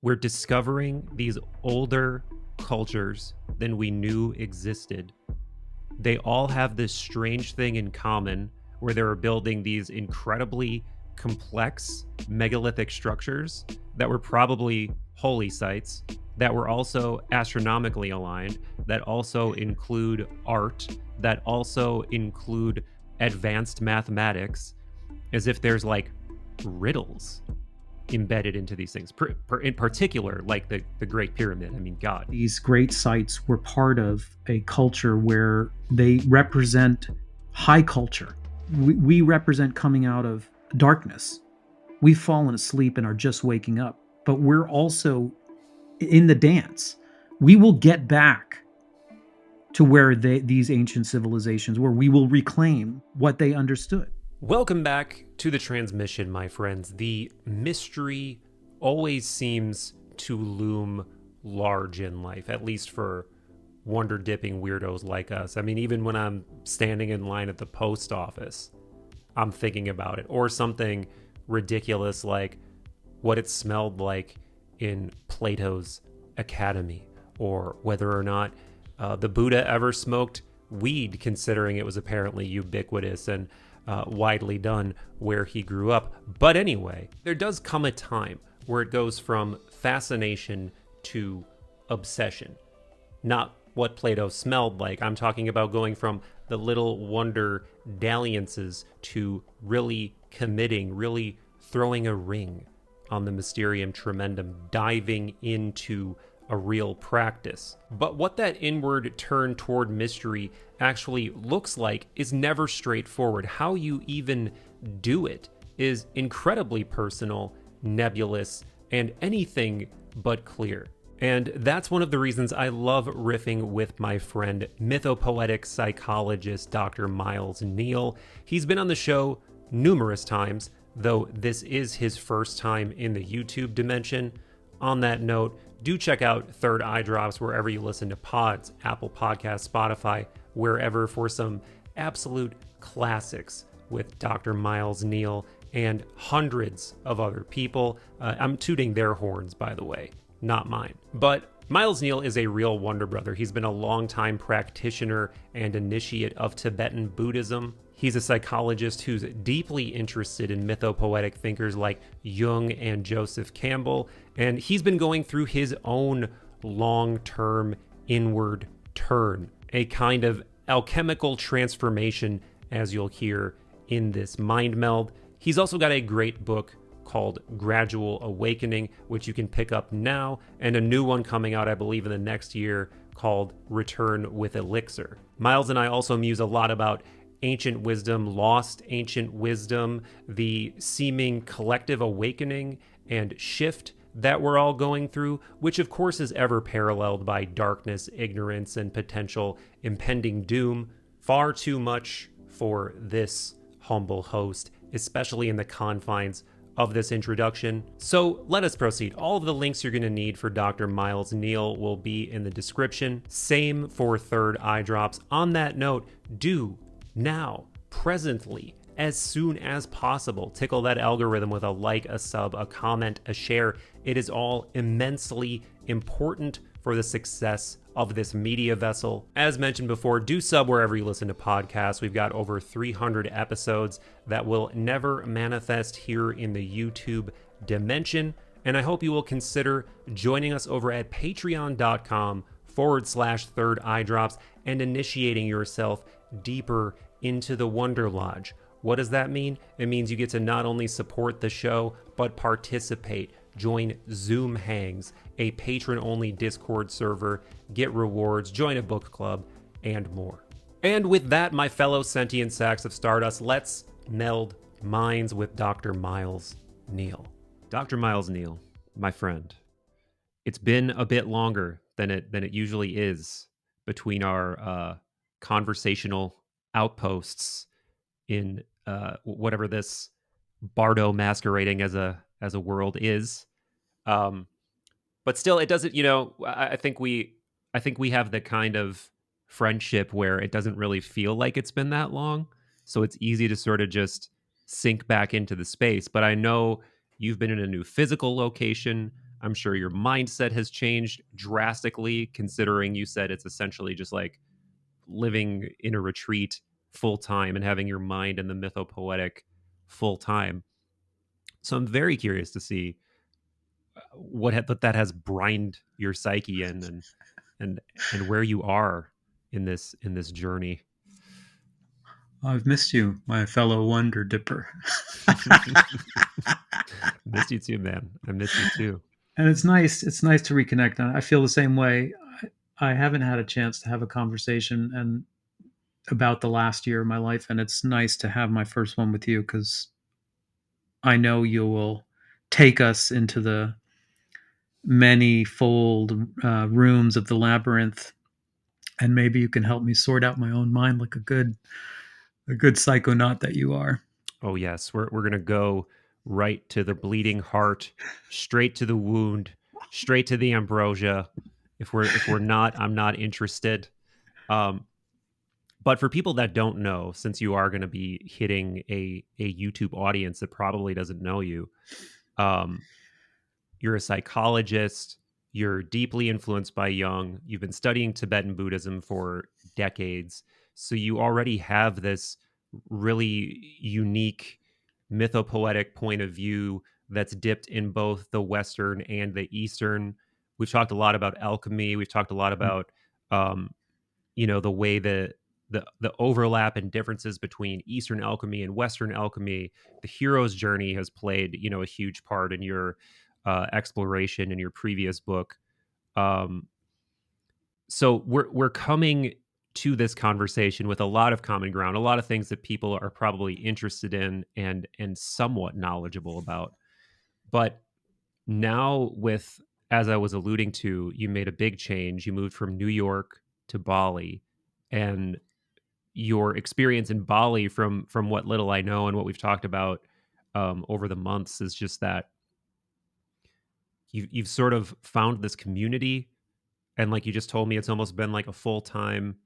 We're discovering these older cultures than we knew existed. They all have this strange thing in common where they were building these incredibly complex megalithic structures that were probably holy sites, that were also astronomically aligned, that also include art, that also include advanced mathematics, as if there's like riddles embedded into these things. In particular, like the Great Pyramid. I mean, God. These great sites were part of a culture where they represent high culture. We represent coming out of darkness. We've fallen asleep and are just waking up, but we're also in the dance. We will get back to where these ancient civilizations were. We will reclaim what they understood. Welcome back to the transmission, my friends. The mystery always seems to loom large in life, at least for wonder-dipping weirdos like us. I mean, even when I'm standing in line at the post office, I'm thinking about it. Or something ridiculous like what it smelled like in Plato's Academy, or whether or not the Buddha ever smoked weed, considering it was apparently ubiquitous and widely done where he grew up. But anyway, there does come a time where it goes from fascination to obsession. Not what Plato smelled like. I'm talking about going from the little wonder dalliances to really committing, really throwing a ring on the Mysterium Tremendum, diving into a real practice. But what that inward turn toward mystery actually looks like is never straightforward. How you even do it is incredibly personal, nebulous, and anything but clear. And that's one of the reasons I love riffing with my friend, mythopoetic psychologist Dr. Miles Neale. He's been on the show numerous times, though this is his first time in the YouTube dimension. On that note, do check out Third Eye Drops wherever you listen to pods, Apple Podcasts, Spotify, wherever, for some absolute classics with Dr. Miles Neale and hundreds of other people. I'm tooting their horns, by the way, not mine. But Miles Neale is a real wonder brother. He's been a longtime practitioner and initiate of Tibetan Buddhism. He's a psychologist who's deeply interested in mythopoetic thinkers like Jung and Joseph Campbell, and he's been going through his own long-term inward turn, a kind of alchemical transformation, as you'll hear in this mind meld. He's also got a great book called Gradual Awakening, which you can pick up now, and a new one coming out, I believe, in the next year called Return with Elixir. Miles and I also muse a lot about ancient wisdom, lost ancient wisdom, the seeming collective awakening and shift that we're all going through, which of course is ever paralleled by darkness, ignorance, and potential impending doom. Far too much for this humble host, especially in the confines of this introduction. So let us proceed. All of the links you're going to need for Dr. Miles Neale will be in the description. Same for Third Eye Drops. On that note, do now, presently, as soon as possible, tickle that algorithm with a like, a sub, a comment, a share. It is all immensely important for the success of this media vessel. As mentioned before, do sub wherever you listen to podcasts. We've got over 300 episodes that will never manifest here in the YouTube dimension. And I hope you will consider joining us over at patreon.com/Third Eye Drops and initiating yourself deeper into the Wonder Lodge. What does that mean? It means you get to not only support the show, but participate, join Zoom hangs, a patron-only Discord server, get rewards, join a book club, and more. And with that, my fellow sentient sacks of stardust, let's meld minds with Dr. Miles Neale. Dr. Miles Neale, my friend, it's been a bit longer than it usually is between our conversational outposts in whatever this bardo masquerading as a world is, but still, it doesn't. I think we have the kind of friendship where it doesn't really feel like it's been that long, so it's easy to sort of just sink back into the space. But I know you've been in a new physical location. I'm sure your mindset has changed drastically, considering you said it's essentially just like living in a retreat full time and having your mind in the mythopoetic full time. So I'm very curious to see what that has brined your psyche in, and and where you are in this journey. I've missed you, my fellow wonder dipper. Missed you too, man. I miss you too. And it's nice. It's nice to reconnect. And I feel the same way. I haven't had a chance to have a conversation and about the last year of my life, and it's nice to have my first one with you because I know you will take us into the many-fold rooms of the labyrinth, and maybe you can help me sort out my own mind like a good psychonaut that you are. Oh yes, we're gonna go right to the bleeding heart, straight to the wound, straight to the ambrosia. If we're not, I'm not interested. Um, but for people that don't know, since you are going to be hitting a YouTube audience that probably doesn't know you, um, you're a psychologist. You're deeply influenced by Jung. You've been studying Tibetan Buddhism for decades. So you already have this really unique mythopoetic point of view that's dipped in both the Western and the Eastern. We've talked a lot about alchemy. We've talked a lot about, um, the way the overlap and differences between Eastern alchemy and Western alchemy. The hero's journey has played, a huge part in your exploration in your previous book. Um, so we're coming to this conversation with a lot of common ground, a lot of things that people are probably interested in and somewhat knowledgeable about. But now with, as I was alluding to, you made a big change. You moved from New York to Bali, and your experience in Bali, from what little I know and what we've talked about over the months, is just that you've sort of found this community, and like you just told me, it's almost been like a full-time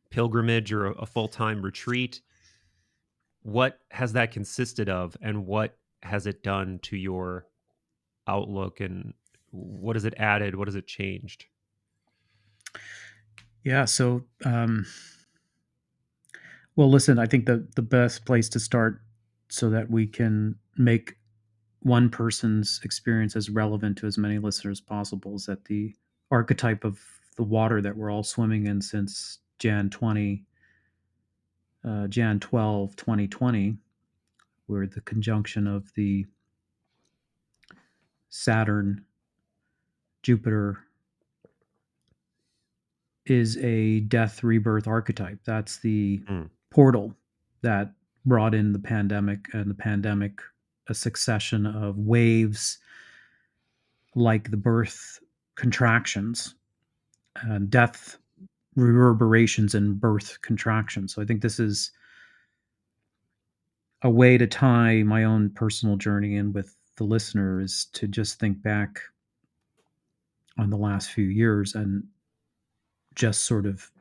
pilgrimage or a full-time retreat. What has that consisted of, and what has it done to your outlook, and what has it added, what has it changed? Yeah. So, well, listen, I think the best place to start so that we can make one person's experience as relevant to as many listeners as possible is that the archetype of the water that we're all swimming in since Jan 12, 2020, where the conjunction of the Saturn, Jupiter is a death rebirth archetype. That's the Mm. portal that brought in the pandemic, and the pandemic, a succession of waves like the birth contractions and death reverberations and birth contractions. So I think this is a way to tie my own personal journey in with the listener, is to just think back on the last few years and just sort of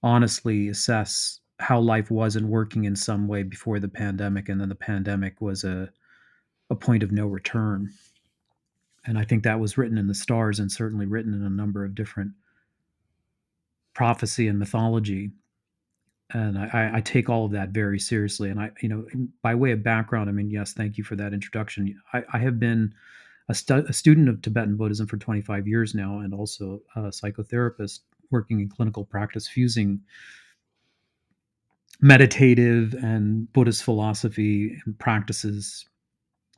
honestly assess how life was and working in some way before the pandemic, and then the pandemic was a point of no return. And I think that was written in the stars, and certainly written in a number of different prophecy and mythology. And I take all of that very seriously. And by way of background, I mean, yes, thank you for that introduction. I have been a student of Tibetan Buddhism for 25 years now, and also a psychotherapist working in clinical practice, fusing meditative and Buddhist philosophy and practices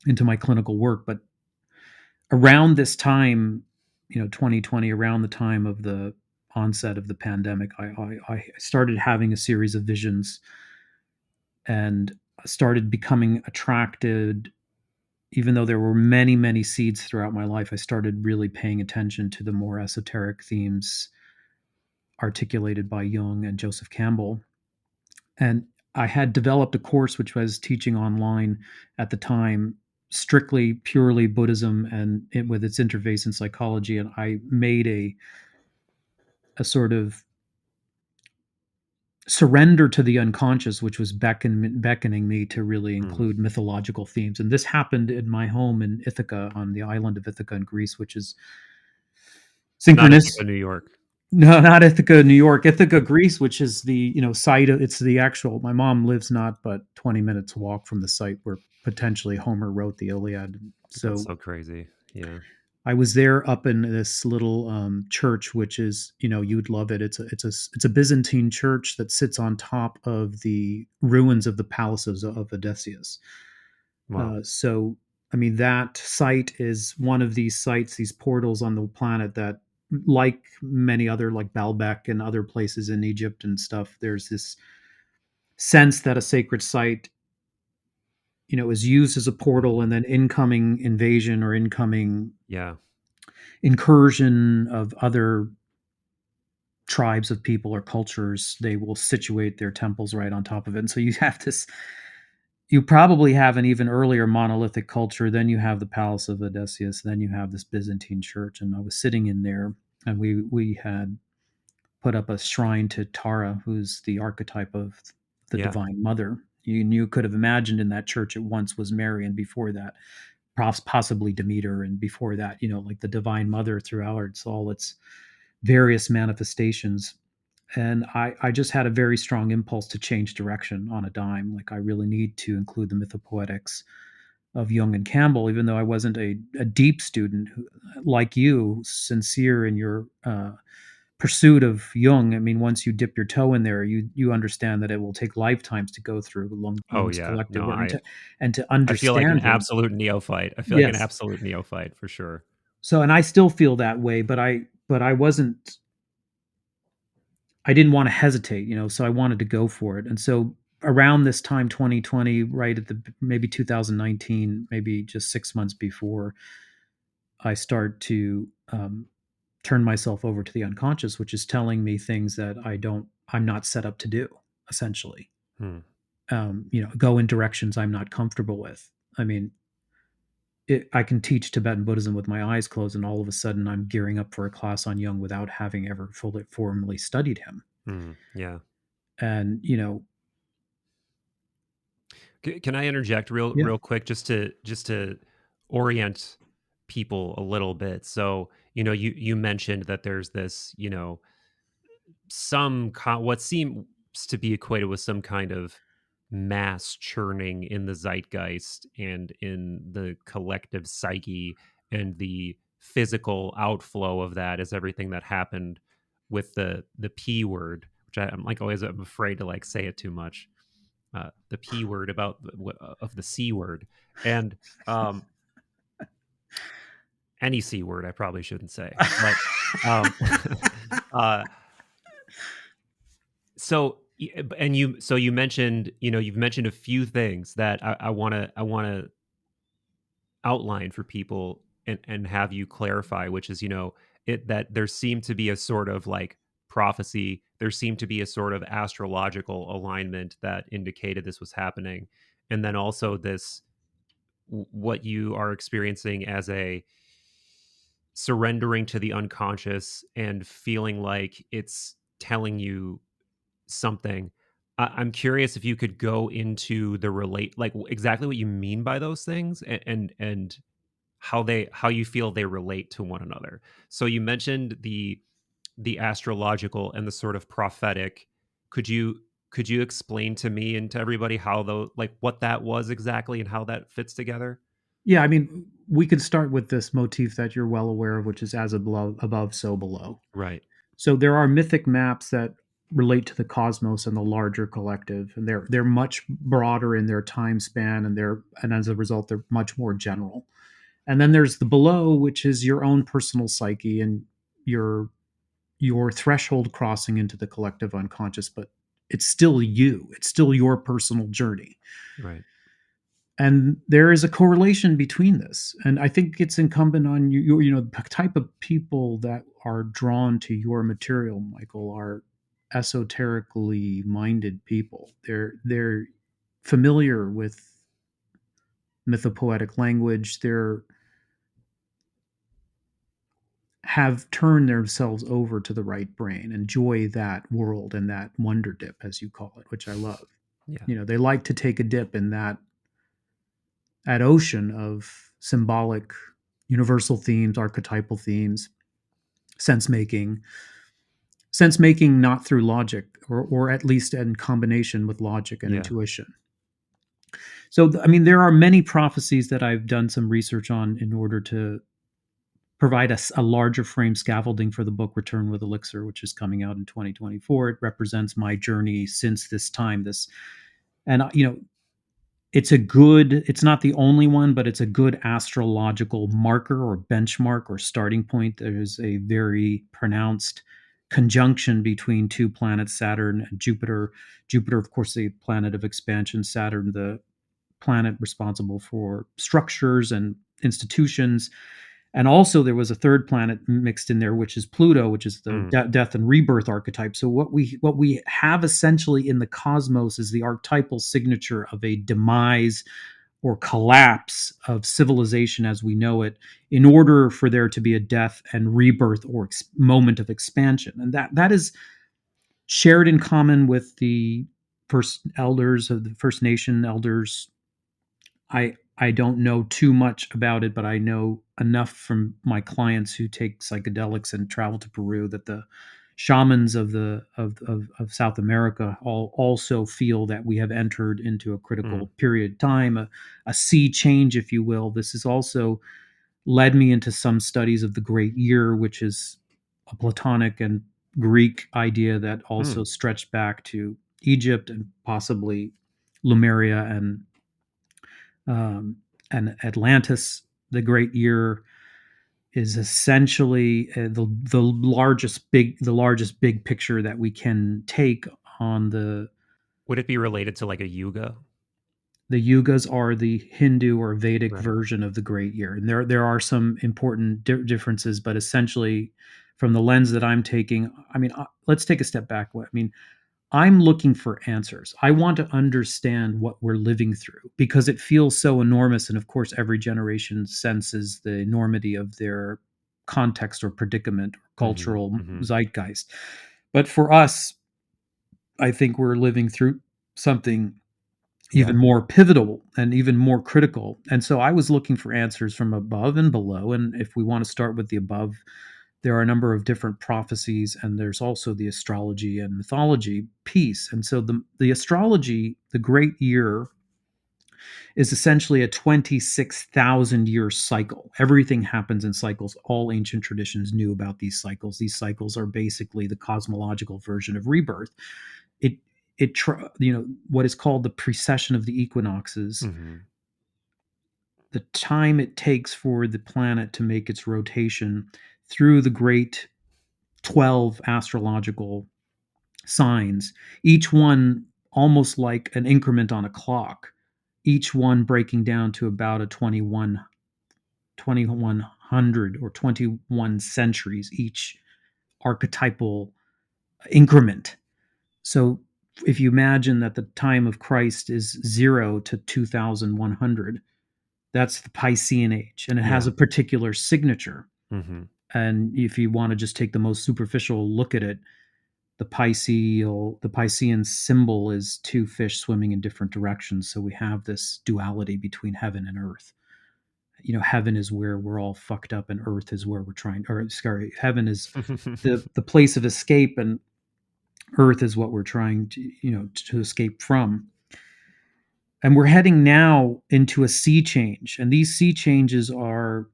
into my clinical work. But around this time, 2020, around the time of the onset of the pandemic, I started having a series of visions and started becoming attracted. Even though there were many, many seeds throughout my life, I started really paying attention to the more esoteric themes articulated by Jung and Joseph Campbell. And I had developed a course which was teaching online at the time, strictly, purely Buddhism, and with its interface in psychology. And I made a sort of surrender to the unconscious, which was beckoning me to really Hmm. include mythological themes. And this happened in my home in Ithaca, on the island of Ithaca in Greece, which is Not synchronous. Ithaca, New York. No, not Ithaca, New York. Ithaca, Greece, which is the site of, it's the actual. My mom lives not but 20 minutes walk from the site where potentially Homer wrote the Iliad. That's So so crazy. Yeah. I was there up in this little church, which is, you'd love it. It's a Byzantine church that sits on top of the ruins of the palaces of Odysseus. Wow. So, I mean, that site is one of these sites, these portals on the planet that, like many other, like Baalbek and other places in Egypt and stuff, there's this sense that a sacred site, is used as a portal, Mhm. and then incoming invasion or incoming Yeah. incursion of other tribes of people or cultures, they will situate their temples right on top of it. And so you have this, you probably have an even earlier monolithic culture. Then you have the Palace of Odysseus. Then you have this Byzantine church. And I was sitting in there, and we had put up a shrine to Tara, who's the archetype of the Yeah. Divine Mother. You could have imagined in that church it once was Mary, and before that, possibly Demeter, and before that, like the Divine Mother throughout all its various manifestations. And I just had a very strong impulse to change direction on a dime. Like, I really need to include the mythopoetics of Jung and Campbell, even though I wasn't a deep student like you, sincere in your pursuit of Jung. I mean, once you dip your toe in there, you understand that it will take lifetimes to go through Oh Jung's yeah. collective No, work, and to I feel like an understand him. absolute neophyte. I feel like an Yes. absolute neophyte for sure. So, and I still feel that way, but I wasn't. I didn't want to hesitate, so I wanted to go for it. And so around this time, 2020, right at the maybe 2019, maybe just 6 months before, I start to turn myself over to the unconscious, which is telling me things that I'm not set up to do, essentially. Hmm. Go in directions I'm not comfortable with. I mean, I can teach Tibetan Buddhism with my eyes closed, and all of a sudden I'm gearing up for a class on Jung without having ever fully formally studied him. Hmm. Yeah. And Can I interject yeah, real quick just to orient people a little bit? So, you mentioned that there's this, what seems to be equated with some kind of mass churning in the zeitgeist and in the collective psyche, and the physical outflow of that is everything that happened with the p word, which I'm like always, I'm afraid to like say it too much, the p word about of the c word, and um any c word I probably shouldn't say, but um uh so and you mentioned, you've mentioned a few things that I want to outline for people, and have you clarify, which is, it that there seemed to be a sort of like prophecy, there seemed to be a sort of astrological alignment that indicated this was happening, and then also this, what you are experiencing as a surrendering to the unconscious and feeling like it's telling you something. I'm curious if you could go into the relate, like exactly what you mean by those things, and how you feel they relate to one another. So you mentioned the astrological and the sort of prophetic. Could you explain to me and to everybody how though, like what that was exactly and how that fits together? yeah. I mean, we could start with this motif that you're well aware of, which is as above, so below. Right. So there are mythic maps that relate to the cosmos and the larger collective, and they're much broader in their time span, and as a result, they're much more general. And then there's the below, which is your own personal psyche and your your threshold crossing into the collective unconscious, but it's still you. It's still your personal journey. Right. And there is a correlation between this. And I think it's incumbent on the type of people that are drawn to your material, Michael, are esoterically minded people. They're familiar with mythopoetic language. have turned themselves over to the right brain, enjoy that world and that wonder dip, as you call it, which I love. Yeah. They like to take a dip in that ocean of symbolic, universal themes, archetypal themes, sense making, not through logic, or at least in combination with logic and Yeah. intuition. So, I mean, there are many prophecies that I've done some research on in order to provide us a larger frame scaffolding for the book Return with Elixir, which is coming out in 2024. It represents my journey since this time. And it's not the only one, but it's a good astrological marker or benchmark or starting point. There's a very pronounced conjunction between two planets, Saturn and Jupiter. Jupiter, of course, the planet of expansion, Saturn, the planet responsible for structures and institutions. And also, there was a third planet mixed in there, which is Pluto, which is the death and rebirth archetype. So what we have essentially in the cosmos is the archetypal signature of a demise or collapse of civilization as we know it, in order for there to be a death and rebirth or moment of expansion. And that is shared in common with the first elders of the First Nation elders. I don't know too much about it, but I know enough from my clients who take psychedelics and travel to Peru that the shamans of South America also feel that we have entered into a critical period of time, a sea change, if you will. This has also led me into some studies of the Great Year, which is a Platonic and Greek idea that also stretched back to Egypt and possibly Lemuria and Atlantis. The Great Year is essentially the largest big picture that we can take on the. Would it be related to like a yuga? The yugas are the Hindu or Vedic Right. version of the Great Year, and there are some important differences, but essentially, from the lens that I'm taking, I mean, let's take a step back. I mean, I'm looking for answers. I want to understand what we're living through because it feels so enormous. And of course, every generation senses the enormity of their context or predicament or cultural zeitgeist. But for us, I think we're living through something even more pivotal and even more critical. And so I was looking for answers from above and below. And if we want to start with the above, there are a number of different prophecies, and there's also the astrology and mythology piece. And so the astrology, the Great Year, is essentially a 26,000 year cycle. Everything happens in cycles. All ancient traditions knew about these cycles. These cycles are basically the cosmological version of rebirth. What is called the precession of the equinoxes, the time it takes for the planet to make its rotation through the great 12 astrological signs, each one almost like an increment on a clock, each one breaking down to about a 2100 or 21 centuries, each archetypal increment. So if you imagine that the time of Christ is 0 to 2100, that's the Piscean age, and it has a particular signature. And if you want to just take the most superficial look at it, the Piscean symbol is two fish swimming in different directions. So we have this duality between heaven and earth. Heaven is where we're all fucked up, and earth is where we're heaven is the place of escape, and earth is what we're trying to escape from. And we're heading now into a sea change. And these sea changes are,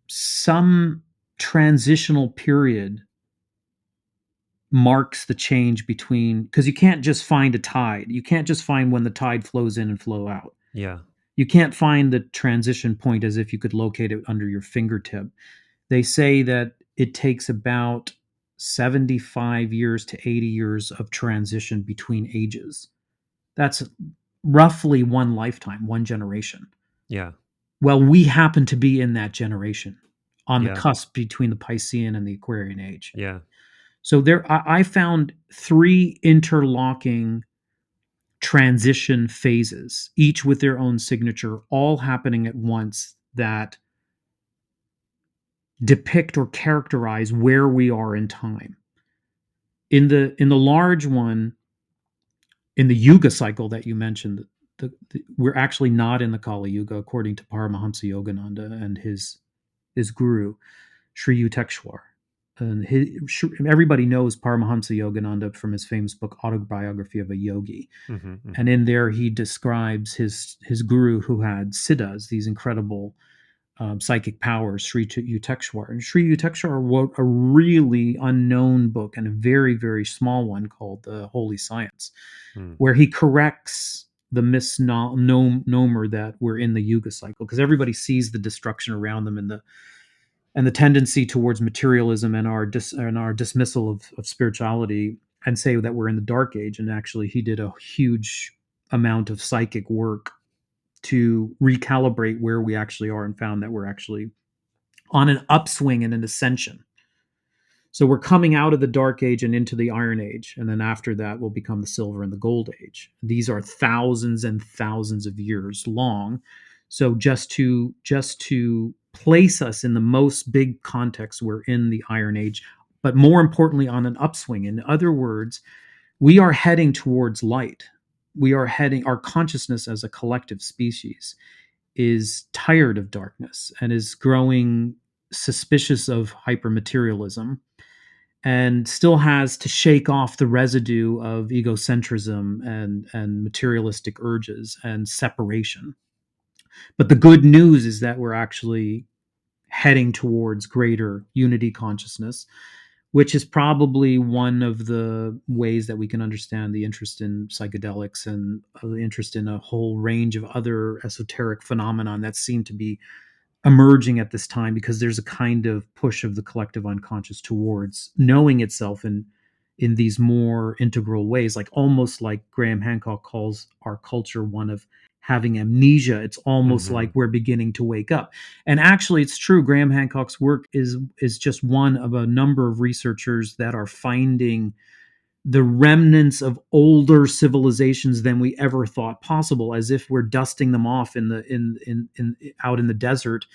some transitional period marks the change between, because you can't just find a tide. You can't just find when the tide flows in and flow out. Yeah. You can't find the transition point as if you could locate it under your fingertip. They say that it takes about 75 years to 80 years of transition between ages. That's roughly one lifetime, one generation. Yeah. Well, we happen to be in that generation on the cusp between the Piscean and the Aquarian age. Yeah. So I found 3 interlocking transition phases, each with their own signature, all happening at once, that depict or characterize where we are in time. In the large one, in the Yuga cycle that you mentioned, we're actually not in the Kali Yuga, according to Paramahamsa Yogananda and his guru, Sri Yukteswar. And everybody knows Paramahamsa Yogananda from his famous book, Autobiography of a Yogi. Mm-hmm, mm-hmm. And in there, he describes his guru who had siddhas, these incredible psychic powers, Sri Yukteswar. And Sri Yukteswar wrote a really unknown book and a very, very small one called The Holy Science, where he corrects the misnomer that we're in the Yuga cycle, because everybody sees the destruction around them and the tendency towards materialism and our dismissal of spirituality, and say that we're in the dark age. And actually, he did a huge amount of psychic work to recalibrate where we actually are and found that we're actually on an upswing and an ascension. So we're coming out of the dark age and into the iron age, and then after that will become the silver and the gold age. These are thousands and thousands of years long. So just to place us in the most big context, we're in the iron age, but more importantly on an upswing. In other words, we are heading towards light. Our consciousness as a collective species is tired of darkness and is growing suspicious of hypermaterialism, and still has to shake off the residue of egocentrism and materialistic urges and separation. But the good news is that we're actually heading towards greater unity consciousness, which is probably one of the ways that we can understand the interest in psychedelics and the interest in a whole range of other esoteric phenomenon that seem to be emerging at this time, because there's a kind of push of the collective unconscious towards knowing itself in these more integral ways, like almost like Graham Hancock calls our culture one of having amnesia. It's almost like we're beginning to wake up. And actually, it's true. Graham Hancock's work is just one of a number of researchers that are finding the remnants of older civilizations than we ever thought possible, as if we're dusting them off in out in the desert,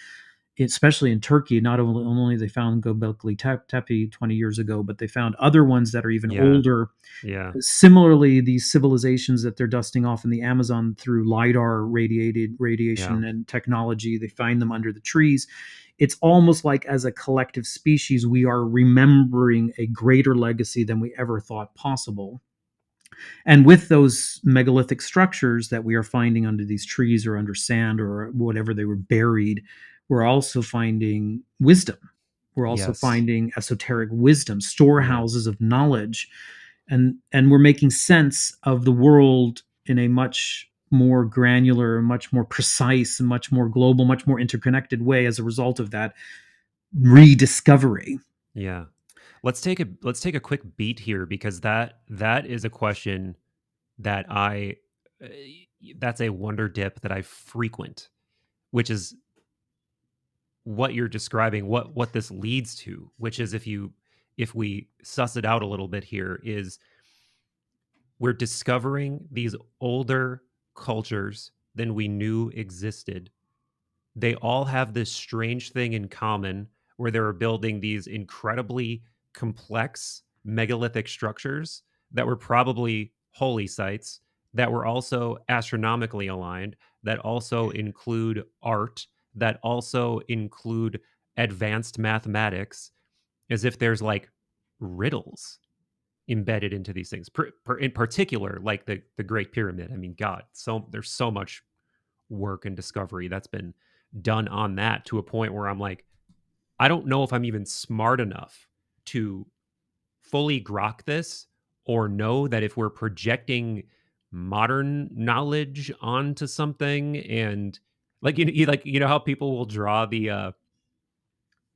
especially in Turkey. Not only they found Göbekli Tepe 20 years ago, but they found other ones that are even older. Yeah. Similarly, these civilizations that they're dusting off in the Amazon through LIDAR radiation and technology, they find them under the trees. It's almost like as a collective species, we are remembering a greater legacy than we ever thought possible. And with those megalithic structures that we are finding under these trees or under sand or whatever they were buried, we're also finding wisdom. We're also finding esoteric wisdom, storehouses of knowledge. And we're making sense of the world in a much more granular, much more precise, much more global, much more interconnected way as a result of that rediscovery. Yeah. Let's take a quick beat here, because that is a question that that's a wonder dip that I frequent, which is what you're describing, what this leads to, which is, if we suss it out a little bit here, is we're discovering these older cultures than we knew existed. They all have this strange thing in common, where they were building these incredibly complex megalithic structures that were probably holy sites, that were also astronomically aligned, that also include art, that also include advanced mathematics, as if there's like riddles embedded into these things. In particular, like the Great Pyramid. I mean, God, so there's so much work and discovery that's been done on that, to a point where I'm like, I don't know if I'm even smart enough to fully grok this, or know that if we're projecting modern knowledge onto something, and like you know how people will draw the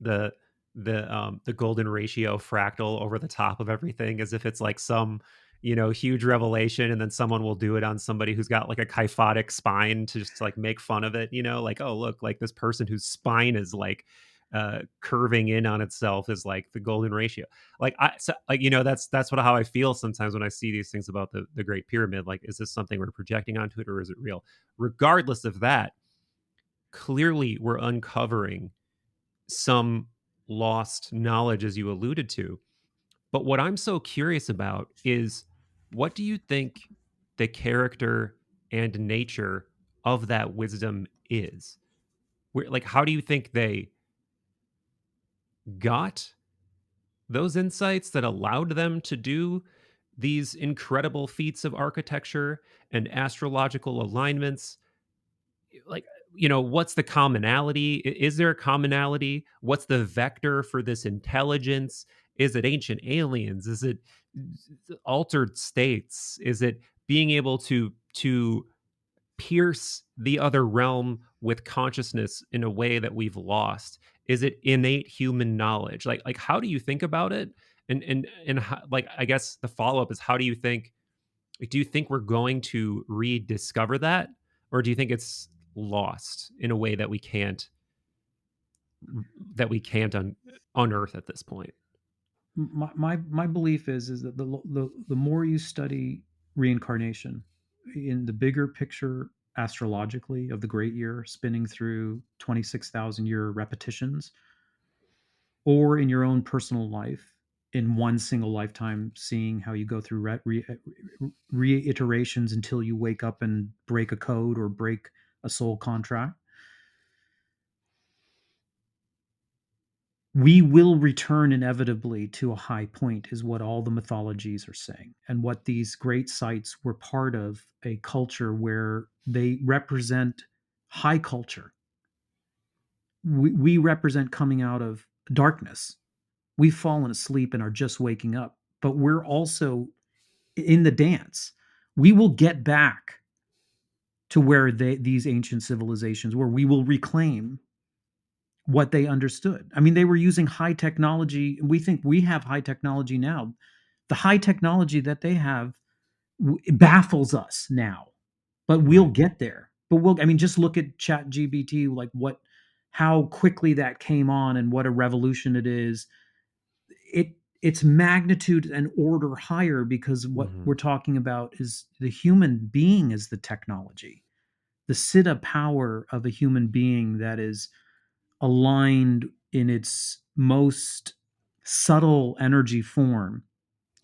the golden ratio fractal over the top of everything, as if it's like some huge revelation, and then someone will do it on somebody who's got like a kyphotic spine to just like make fun of it, like, oh look, like this person whose spine is like curving in on itself is like the golden ratio. Like that's how I feel sometimes when I see these things about the Great Pyramid. Like, is this something we're projecting onto it, or is it real? Regardless of that, clearly we're uncovering some lost knowledge, as you alluded to. But what I'm so curious about is, what do you think the character and nature of that wisdom is? Like, how do you think they got those insights that allowed them to do these incredible feats of architecture and astrological alignments? Like, what's the commonality? Is there a commonality? What's the vector for this intelligence? Is it ancient aliens? Is it altered states? Is it being able to pierce the other realm with consciousness in a way that we've lost? Is it innate human knowledge? Like how do you think about it? And how, like, I guess the follow up is, how do you think, like, do you think we're going to rediscover that, or do you think it's lost in a way that we can't unearth at this point? My belief is that the more you study reincarnation in the bigger picture astrologically of the great year spinning through 26,000 year repetitions, or in your own personal life in one single lifetime, seeing how you go through reiterations until you wake up and break a code or break a soul contract, we will return inevitably to a high point, is what all the mythologies are saying. And what these great sites were part of, a culture where they represent high culture. We represent coming out of darkness. We've fallen asleep and are just waking up, but we're also in the dance. We will get back to where these ancient civilizations were. We will reclaim what they understood. I mean, they were using high technology. We think we have high technology now. The high technology that they have baffles us now, but we'll Right. get there. But I mean, just look at Chat GBT, like how quickly that came on and what a revolution it is. Its magnitude and order higher, because what Hmm. we're talking about is the human being is the technology, the siddha power of a human being that is aligned in its most subtle energy form,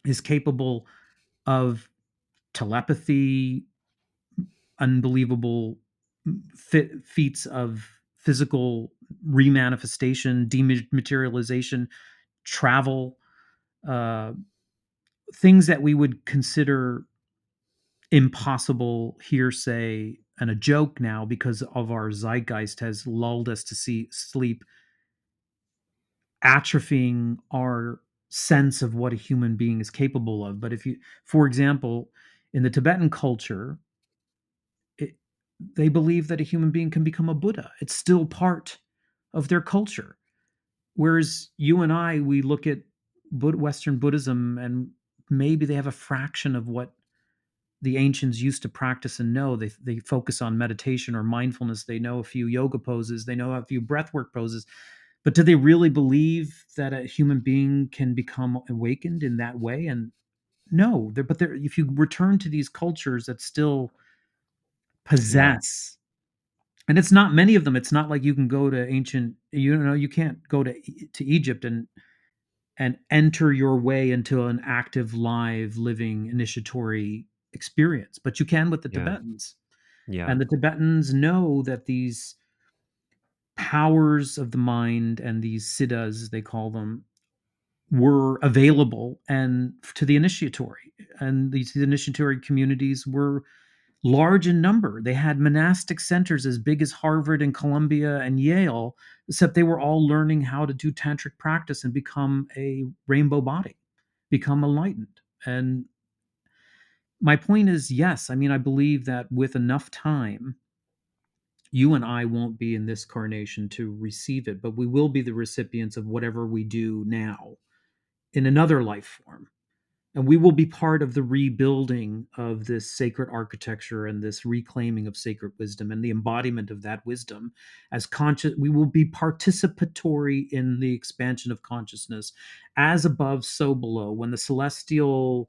is capable of telepathy, unbelievable feats of physical remanifestation, dematerialization, travel, uh, things that we would consider impossible hearsay and a joke now because of our zeitgeist has lulled us to sleep, atrophying our sense of what a human being is capable of. But if you, for example, in the Tibetan culture, it, they believe that a human being can become a Buddha. It's still part of their culture. Whereas you and I, we look at Western Buddhism and maybe they have a fraction of what the ancients used to practice and know. They focus on meditation or mindfulness. They know a few yoga poses. They know a few breathwork poses. But do they really believe that a human being can become awakened in that way? And no, if you return to these cultures that still Yeah. possess, and it's not many of them. It's not like you can go to ancient, you can't go to Egypt and enter your way into an active, live, living initiatory experience, but you can with the Yeah. Tibetans. Yeah. And the Tibetans know that these powers of the mind and these siddhas, they call them, were available and to the initiatory. And these initiatory communities were large in number. They had monastic centers as big as Harvard and Columbia and Yale, except they were all learning how to do tantric practice and become a rainbow body, become enlightened. And my point is, yes, I mean, I believe that with enough time, you and I won't be in this carnation to receive it, but we will be the recipients of whatever we do now in another life form. And we will be part of the rebuilding of this sacred architecture and this reclaiming of sacred wisdom and the embodiment of that wisdom as conscious. We will be participatory in the expansion of consciousness, as above, so below. When the celestial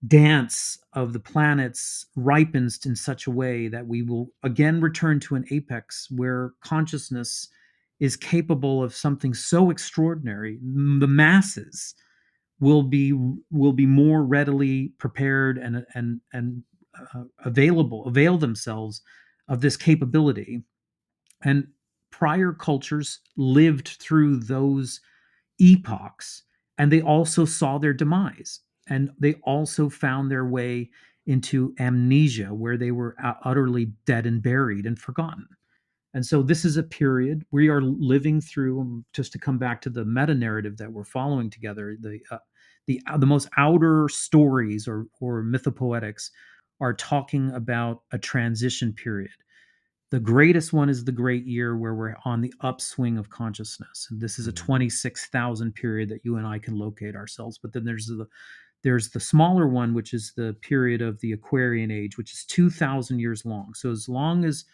dance of the planets ripens in such a way that we will again return to an apex where consciousness is capable of something so extraordinary, the masses will be more readily prepared and avail themselves of this capability. And prior cultures lived through those epochs, and they also saw their demise, and they also found their way into amnesia, where they were utterly dead and buried and forgotten. And so this is a period we are living through. Just to come back to the meta narrative that we're following together, the most outer stories or mythopoetics are talking about a transition period. The greatest one is the great year, where we're on the upswing of consciousness, and this is a Mm. 26,000 period that you and I can locate ourselves. But then there's the smaller one, which is the period of the Aquarian age, which is 2,000 years long. So as long as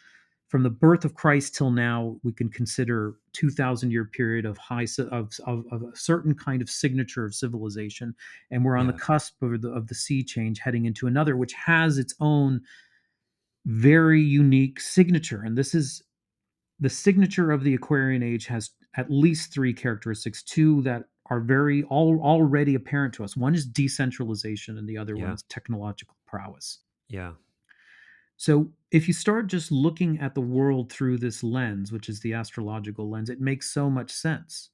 from the birth of Christ till now, we can consider 2,000-year period of of a certain kind of signature of civilization, and we're on the Yeah. cusp of the sea change, heading into another, which has its own very unique signature. And this is the signature of the Aquarian age, has at least three characteristics, two that are already apparent to us. One is decentralization, and the other one Yeah. is technological prowess. Yeah. So if you start just looking at the world through this lens, which is the astrological lens, it makes so much sense.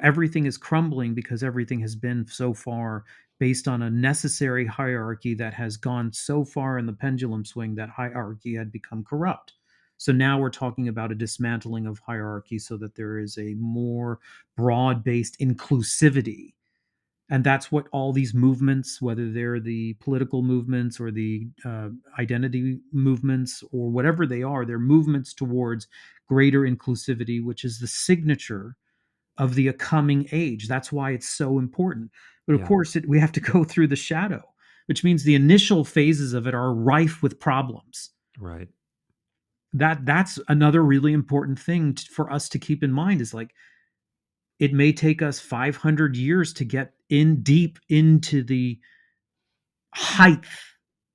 Everything is crumbling because everything has been so far based on a necessary hierarchy that has gone so far in the pendulum swing that hierarchy had become corrupt. So now we're talking about a dismantling of hierarchy so that there is a more broad-based inclusivity. And that's what all these movements, whether they're the political movements or the identity movements or whatever they are, they're movements towards greater inclusivity, which is the signature of the coming age. That's why it's so important. But of Yeah. course, we have to go through the shadow, which means the initial phases of it are rife with problems. Right. That's another really important thing for us to keep in mind, is like, it may take us 500 years to get in deep into the height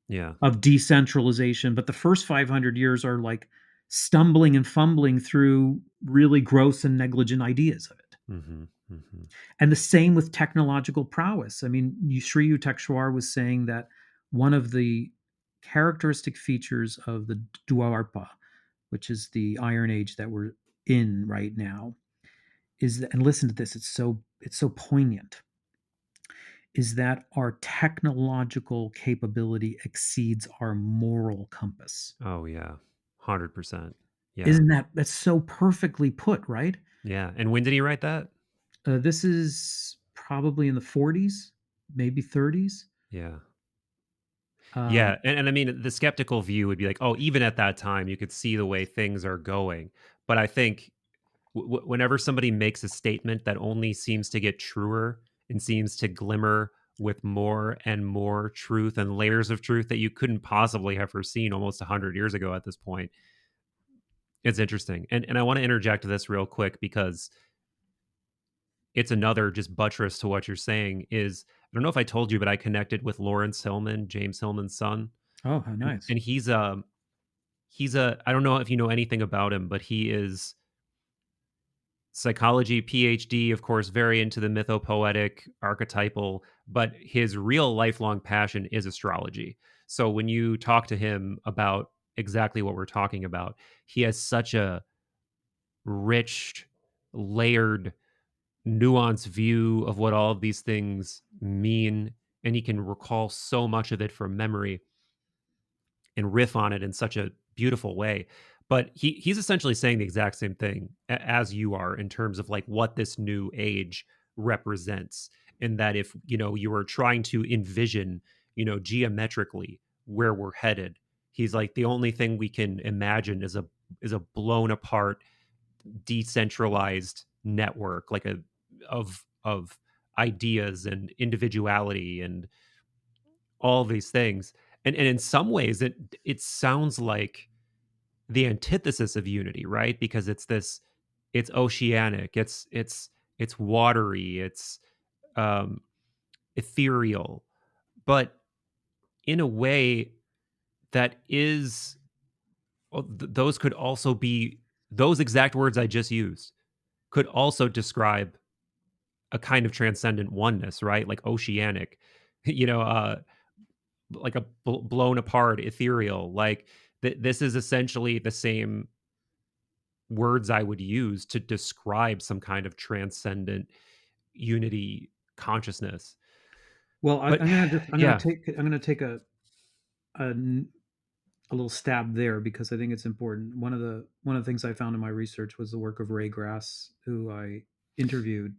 Yeah. of decentralization, but the first 500 years are like stumbling and fumbling through really gross and negligent ideas of it. Mm-hmm. Mm-hmm. And the same with technological prowess. I mean, Sri Yukteswar was saying that one of the characteristic features of the Dwarpa, which is the Iron Age that we're in right now, is that, and listen to this, it's so poignant, is that our technological capability exceeds our moral compass. Oh yeah. 100%. Yeah. Isn't that's so perfectly put, right? Yeah. And when did he write that? This is probably in the 40s, maybe 30s. Yeah. Um, Yeah. And I mean, the skeptical view would be like, oh, even at that time, you could see the way things are going. But I think whenever somebody makes a statement that only seems to get truer and seems to glimmer with more and more truth and layers of truth that you couldn't possibly have foreseen almost 100 years ago at this point, it's interesting. And I want to interject this real quick because it's another just buttress to what you're saying. Is I don't know if I told you, but I connected with Lawrence Hillman, James Hillman's son. oh, how nice. And he's a I don't know if you know anything about him, but he is psychology PhD, of course, very into the mythopoetic, archetypal, but his real lifelong passion is astrology. So when you talk to him about exactly what we're talking about, he has such a rich, layered, nuanced view of what all of these things mean, and he can recall so much of it from memory and riff on it in such a beautiful way. But he's essentially saying the exact same thing as you are in terms of like what this new age represents. And that if, you were trying to envision, geometrically where we're headed, he's like the only thing we can imagine is a blown apart, decentralized network, like of ideas and individuality and all these things. And in some ways it sounds like the antithesis of unity, right? Because it's oceanic, it's watery, it's um ethereal, but in a way that is, those could also be those exact words I just used. could also describe a kind of transcendent oneness, right? Like oceanic, you know, like a blown apart ethereal. Like this is essentially the same words I would use to describe some kind of transcendent unity consciousness. Well, But yeah, I'm gonna take a a little stab there because I think it's important. One of the things I found in my research was the work of Ray Grass, who I interviewed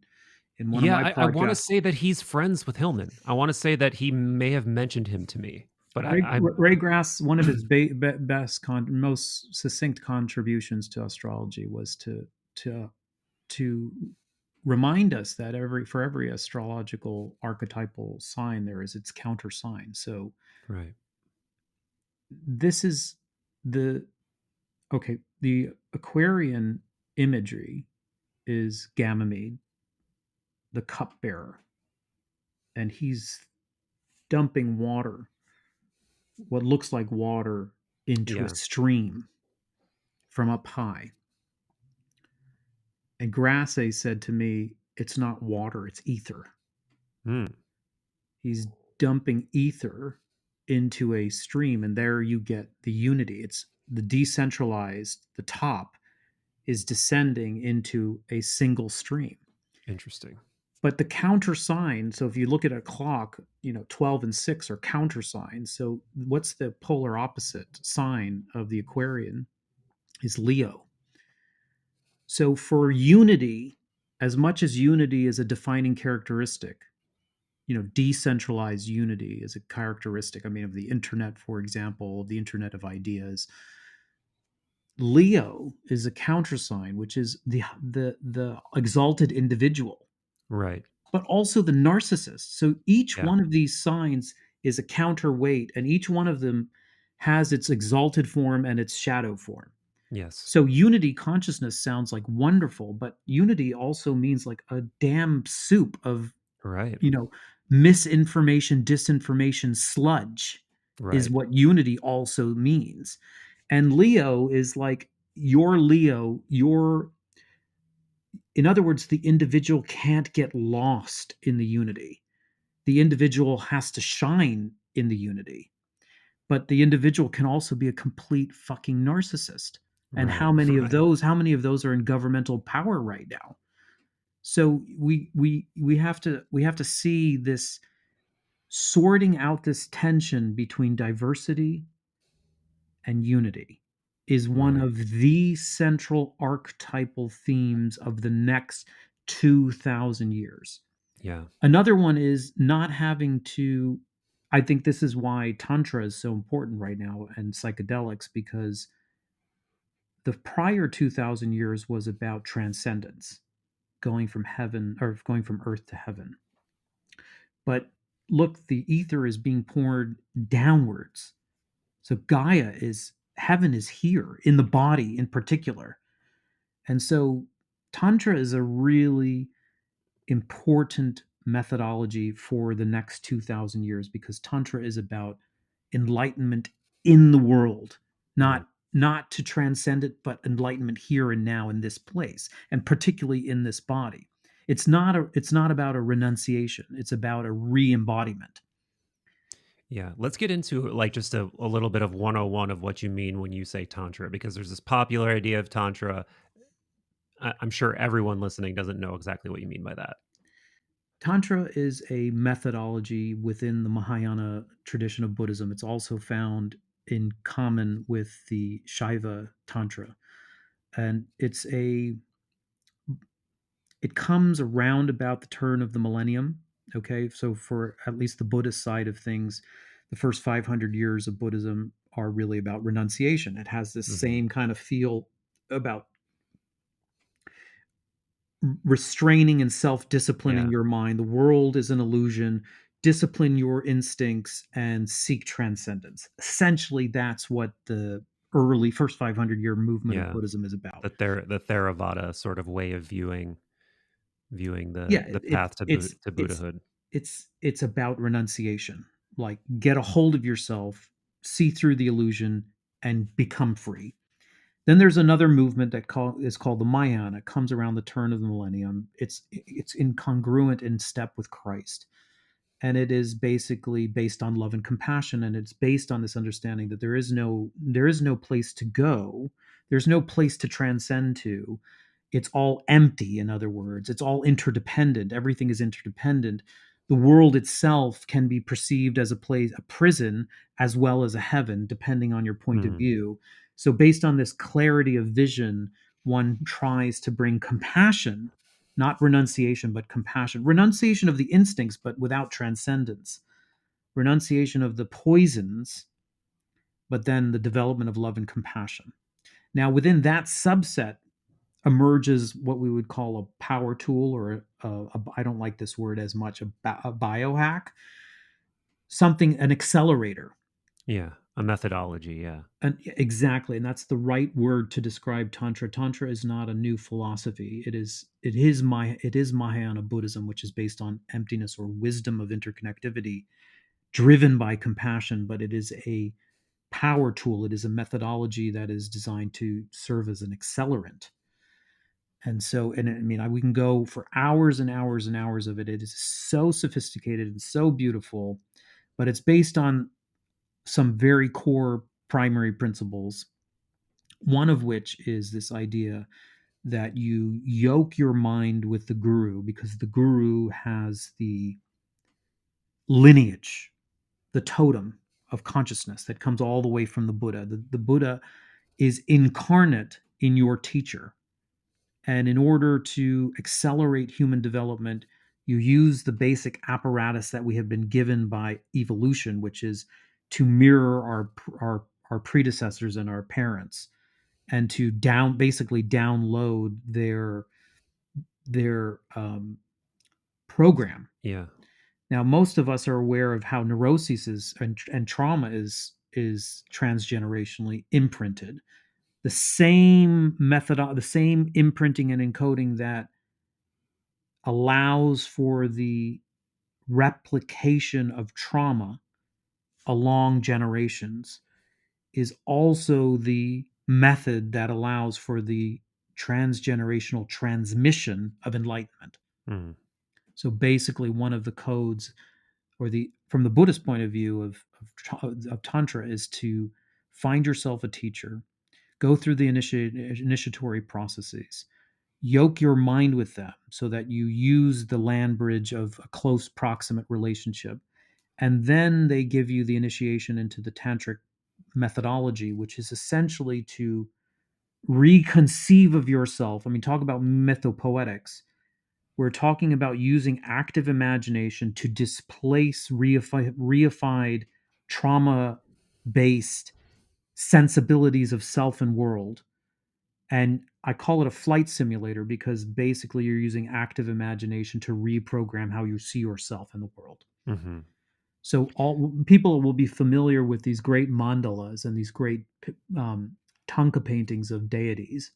in one of yeah, my I want to podcasts. say that he's friends with Hillman. I want to say that he may have mentioned him to me, but Ray Grass, one of his most succinct contributions to astrology was to to remind us that for every astrological archetypal sign there is its counter sign. So right, this is the okay. The Aquarian imagery is Ganymede, the cupbearer, and he's dumping water, what looks like water, into a yeah, stream from up high. And Grasse said to me, it's not water, it's ether. mm, He's dumping ether into a stream, and there you get the unity. It's the decentralized, the top is descending into a single stream. interesting, But the counter sign, so if you look at a clock, 12 and 6 are counter signs. So what's the polar opposite sign of the Aquarian is Leo. So for unity, as much as unity is a defining characteristic, decentralized unity is a characteristic, I mean, of the internet, for example, the internet of ideas. Leo is a countersign, which is the exalted individual, right, but also the narcissist. So each yeah, one of these signs is a counterweight, and each one of them has its exalted form and its shadow form. yes, So unity consciousness sounds like wonderful, but unity also means like a damn soup of, right, you know, misinformation, disinformation, sludge is right, what unity also means. And Leo is like your Leo, in other words, the individual can't get lost in the unity. The individual has to shine in the unity. But the individual can also be a complete fucking narcissist. And right, right, how many of those are in governmental power right now? So we have to see this, sorting out this tension between diversity and unity is one right, of the central archetypal themes of the next 2000 years. yeah, Another one is not having to, I think this is why Tantra is so important right now and psychedelics, because the prior 2000 years was about transcendence, going from heaven or going from earth to heaven. But look, the ether is being poured downwards. So Gaia is, heaven is here in the body in particular. And so Tantra is a really important methodology for the next 2000 years, because Tantra is about enlightenment in the world, mm, not to transcend it, but enlightenment here and now in this place, and particularly in this body. It's not about a renunciation, it's about a re-embodiment. yeah. Let's get into like just a little bit of 101 of what you mean when you say Tantra, because there's this popular idea of Tantra. I'm sure everyone listening doesn't know exactly what you mean by that. Tantra is a methodology within the Mahayana tradition of Buddhism. It's also found in common with the Shaiva Tantra. And it comes around about the turn of the millennium. Okay. So for at least the Buddhist side of things, the first 500 years of Buddhism are really about renunciation. It has this Hmm. same kind of feel about restraining and self-disciplining Yeah, your mind. The world is an illusion. Discipline your instincts and seek transcendence. Essentially, that's what the early first 500-year movement of yeah. Buddhism is about. The Theravada sort of way of viewing Yeah, the path to to it's Buddhahood. it's about renunciation. Like, get a hold of yourself, see through the illusion, and become free. Then there's another movement that is called the Mahayana. It comes around the turn of the millennium. It's incongruent in step with Christ, and it is basically based on love and compassion, and it's based on this understanding that there is no place to go, there's no place to transcend to. It's all empty. In other words, it's all interdependent. Everything is interdependent. The world itself can be perceived as a prison, as well as a heaven, depending on your point of Mm. view. So based on this clarity of vision, one tries to bring compassion, not renunciation, but compassion. Renunciation of the instincts, but without transcendence. Renunciation of the poisons, but then the development of love and compassion. Now, within that subset emerges what we would call a power tool, or I don't like this word as much, a biohack, an accelerator. Yeah, a methodology. Yeah. And exactly, and that's the right word to describe Tantra. Tantra is not a new philosophy. It is Mahayana Buddhism, which is based on emptiness or wisdom of interconnectivity, driven by compassion. But it is a power tool. It is a methodology that is designed to serve as an accelerant. And so, and I mean, we can go for hours and hours and hours of it. It is so sophisticated and so beautiful, but it's based on some very core primary principles, one of which is this idea that you yoke your mind with the guru, because the guru has the lineage, the totem of consciousness that comes all the way from the Buddha. The Buddha is incarnate in your teacher. And in order to accelerate human development, you use the basic apparatus that we have been given by evolution, which is to mirror our predecessors and our parents, and to basically download their program. Yeah. Now, most of us are aware of how neuroses and trauma is transgenerationally imprinted. The same method, the same imprinting and encoding that allows for the replication of trauma along generations is also the method that allows for the transgenerational transmission of enlightenment. Mm. So basically, one of the codes, or from the Buddhist point of view of Tantra, is to find yourself a teacher, go through the initiatory processes, yoke your mind with them so that you use the land bridge of a close proximate relationship. And then they give you the initiation into the tantric methodology, which is essentially to reconceive of yourself. I mean, talk about mythopoetics. We're talking about using active imagination to displace reified trauma based sensibilities of self and world. And I call it a flight simulator because basically you're using active imagination to reprogram how you see yourself in the world. Mm-hmm. So all people will be familiar with these great mandalas and these great tanka paintings of deities.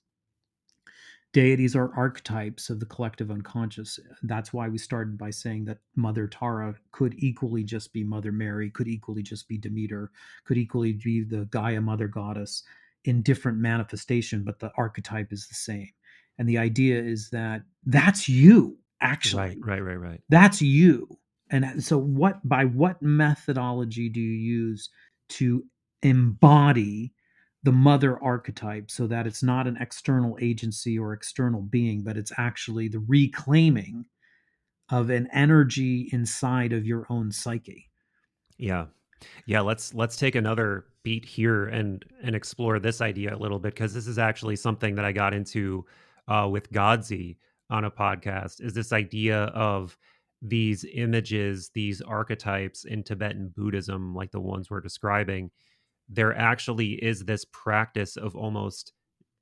Deities are archetypes of the collective unconscious. That's why we started by saying that Mother Tara could equally just be Mother Mary, could equally just be Demeter, could equally be the Gaia Mother Goddess in different manifestation, but the archetype is the same. And the idea is that that's you, Right. actually. Right. Right. Right. That's you. And so by what methodology do you use to embody the mother archetype so that it's not an external agency or external being, but it's actually the reclaiming of an energy inside of your own psyche? Yeah. Yeah, let's take another beat here and explore this idea a little bit, because this is actually something that I got into with Godzi on a podcast. Is this idea of these images, these archetypes in Tibetan Buddhism, like the ones we're describing? There actually is this practice of almost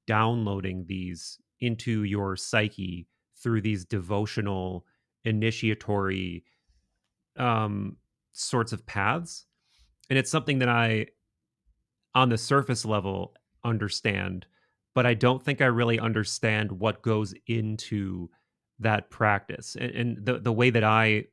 downloading these into your psyche through these devotional, initiatory um, sorts of paths, and it's something that I, on the surface level, understand, but I don't think I really understand what goes into that practice. And the way that I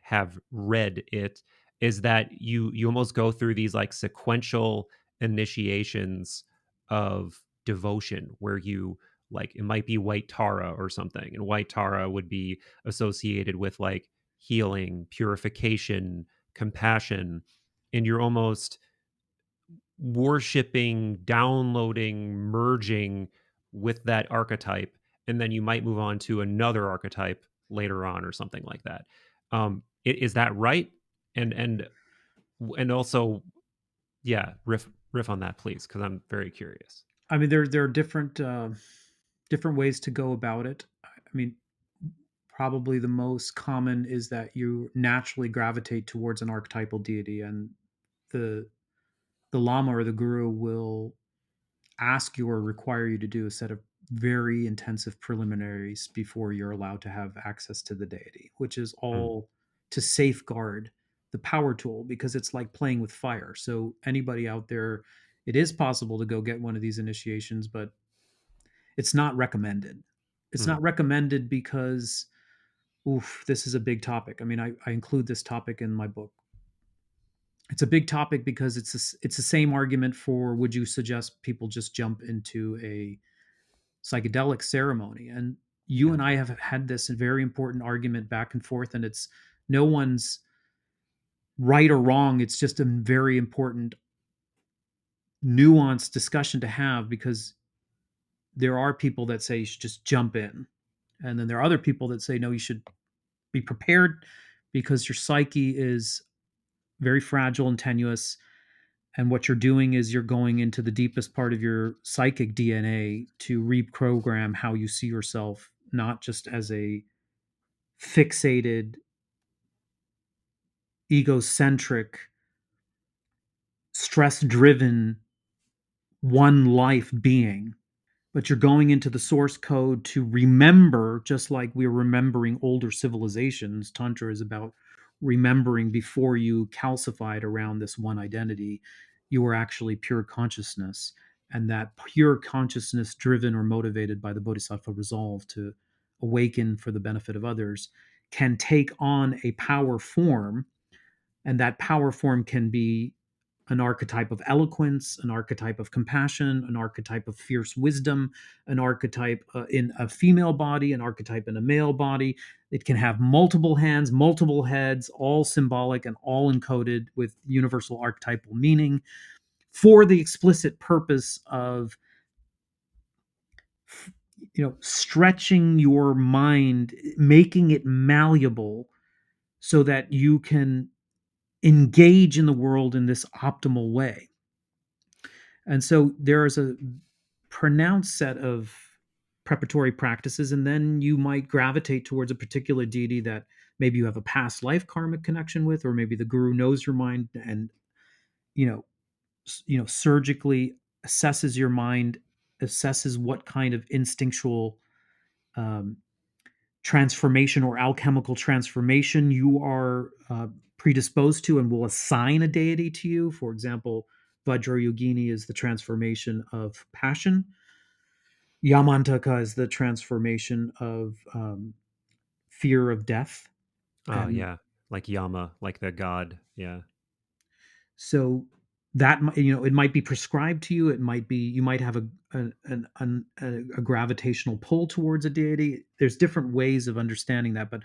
have read it is that you almost go through these like sequential initiations of devotion where you like it might be white Tara or something, and white Tara would be associated with like healing, purification, compassion, and you're almost worshiping, downloading, merging with that archetype, and then you might move on to another archetype later on or something like that. Is that right? And also, yeah, riff on that, please, because I'm very curious. I mean, there are different ways to go about it. I mean, probably the most common is that you naturally gravitate towards an archetypal deity, and the the lama or the guru will ask you or require you to do a set of very intensive preliminaries before you're allowed to have access to the deity, which is Mm, all to safeguard the power tool because it's like playing with fire. So, anybody out there, it is possible to go get one of these initiations, but it's not recommended. It's mm, not recommended because, oof, this is a big topic. I mean, I include this topic in my book. It's a big topic because it's the same argument for would you suggest people just jump into a psychedelic ceremony? And you yeah. and I have had this very important argument back and forth, and it's no one's right or wrong. It's just a very important, nuanced discussion to have because there are people that say you should just jump in. And then there are other people that say, no, you should be prepared because your psyche is very fragile and tenuous. And what you're doing is you're going into the deepest part of your psychic DNA to reprogram how you see yourself, not just as a fixated, egocentric, stress driven, one life being, but you're going into the source code to remember, just like we're remembering older civilizations. Tantra is about remembering before you calcified around this one identity, you were actually pure consciousness. And that pure consciousness, driven or motivated by the bodhisattva resolve to awaken for the benefit of others, can take on a power form. And that power form can be an archetype of eloquence, an archetype of compassion, an archetype of fierce wisdom, an archetype in a female body, an archetype in a male body. It can have multiple hands, multiple heads, all symbolic and all encoded with universal archetypal meaning for the explicit purpose of stretching your mind, making it malleable so that you can engage in the world in this optimal way. And so there is a pronounced set of preparatory practices, and then you might gravitate towards a particular deity that maybe you have a past life karmic connection with, or maybe the guru knows your mind and you know surgically assesses your mind, assesses what kind of instinctual um, transformation or alchemical transformation you are predisposed to, and will assign a deity to you. For example, Vajrayogini is the transformation of passion. Yamantaka is the transformation of fear of death. Oh And yeah, like Yama, like the god. Yeah. so that it might be prescribed to you. It might be you might have a gravitational pull towards a deity. There's different ways of understanding that, but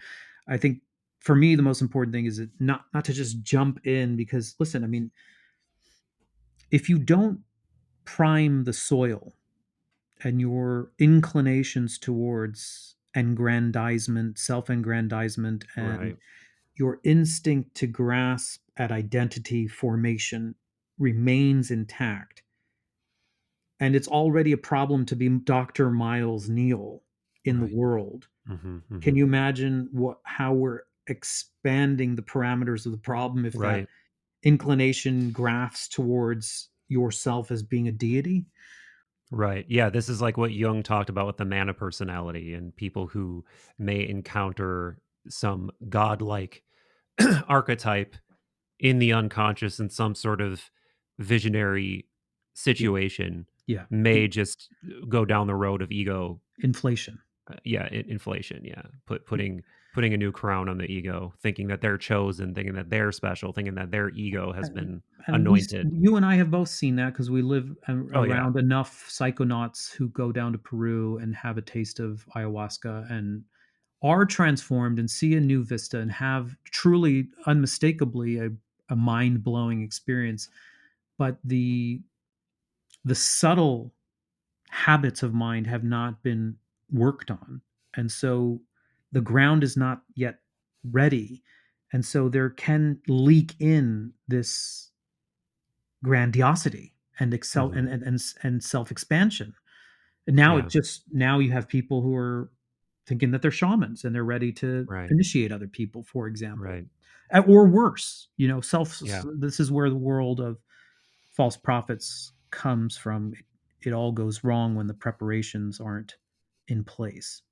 I think for me the most important thing is not to just jump in because listen, I mean, if you don't prime the soil and your inclinations towards aggrandizement, self-aggrandizement, and Right. your instinct to grasp at identity formation remains intact, and it's already a problem to be Dr. Miles Neale in the Right. world. Hmm. Hmm. Can you imagine how we're expanding the parameters of the problem if that Right. inclination graphs towards yourself as being a deity? Right. Yeah, this is like what Jung talked about with the mana personality and people who may encounter some godlike archetype in the unconscious in some sort of visionary situation Yeah, may just go down the road of ego. inflation. Yeah, inflation. Yeah, putting. putting a new crown on the ego, thinking that they're chosen, thinking that they're special, thinking that their ego has been And anointed. you and I have both seen that because we live Oh yeah. around enough psychonauts who go down to Peru and have a taste of ayahuasca and are transformed and see a new vista and have truly, unmistakably, a mind blowing experience. But the subtle habits of mind have not been worked on, and so the ground is not yet ready, and so there can leak in this grandiosity and excel Hmm. and self expansion. And now Yeah. now you have people who are thinking that they're shamans and they're ready to Right. initiate other people, for example, Right. or worse. Self. Yeah. This is where the world of false prophets comes from. It all goes wrong when the preparations aren't in place.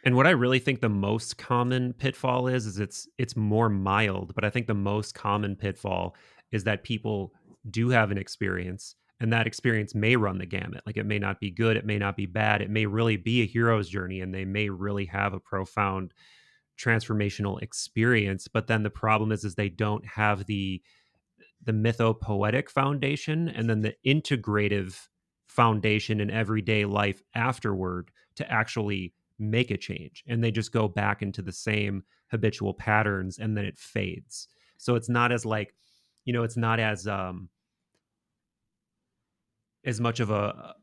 And what I really think the most common pitfall is it's more mild, but I think the most common pitfall is that people do have an experience, and that experience may run the gamut. Like, it may not be good, it may not be bad, it may really be a hero's journey, and they may really have a profound transformational experience. But then the problem is they don't have the mythopoetic foundation and then the integrative foundation in everyday life afterward to actually make a change. And they just go back into the same habitual patterns, and then it fades. So it's not as like, it's not as much of a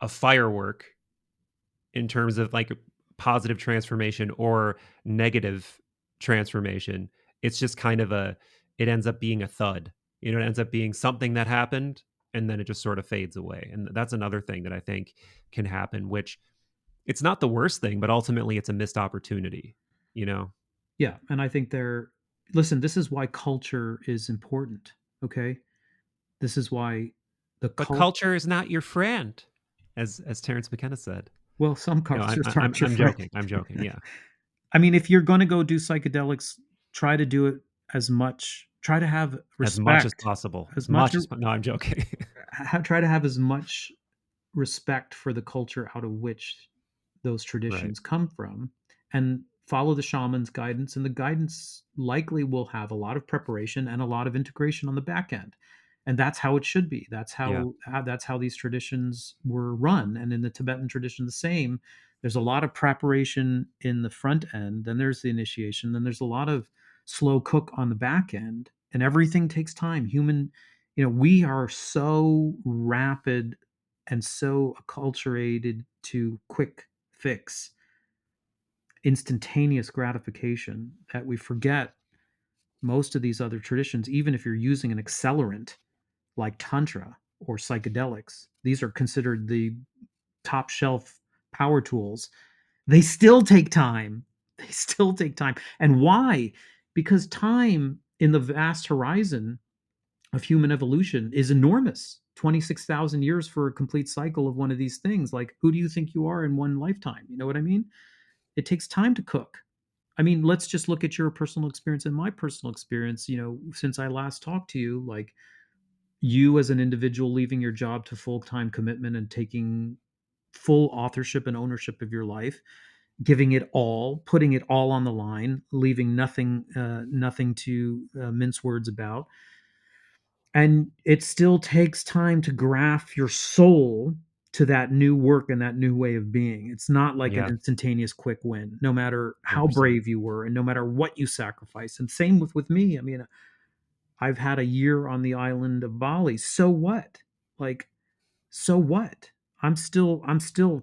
firework in terms of like positive transformation or negative transformation. It's just kind of it ends up being a thud. It ends up being something that happened, and then it just sort of fades away. And that's another thing that I think can happen, which it's not the worst thing, but ultimately it's a missed opportunity, you know? Yeah, and I think listen, this is why culture is important, okay? This is why the But cult culture is not your friend, as Terence McKenna said. well, some No, I, cultures I, I'm aren't your I'm friend. joking. I'm joking. Yeah, I mean, if you're going to go do psychedelics, try to do it try to have as much as respect, possible. as much No, I'm joking. try to have as much respect for the culture out of which those Right. traditions come from, and follow the shaman's guidance, and the guidance likely will have a lot of preparation and a lot of integration on the back end, and that's how it should be. Yeah. That's how these traditions were run, and in the Tibetan tradition the same. There's a lot of preparation in the front end, then there's the initiation, then there's a lot of slow cook on the back end, and everything takes time. We are so rapid and so acculturated to quick fix, instantaneous gratification, that we forget most of these other traditions. Even if you're using an accelerant like Tantra or psychedelics, these are considered the top shelf power tools. They still take time. They still take time. And why? Because time in the vast horizon of human evolution is enormous. 26,000 years for a complete cycle of one of these things. Like, who do you think you are in one lifetime? You know what I mean? It takes time to cook. I mean, let's just look at your personal experience and my personal experience. Since I last talked to you, like, you as an individual leaving your job to full time commitment and taking full authorship and ownership of your life, giving it all, putting it all on the line, leaving nothing to mince words about. And it still takes time to graft your soul to that new work and that new way of being. It's not like an Yeah. instantaneous quick win, no matter how 100%. brave you were and no matter what you sacrificed. And same with me. I mean, I've had a year on the island of Bali. So what? Like, so what? I'm still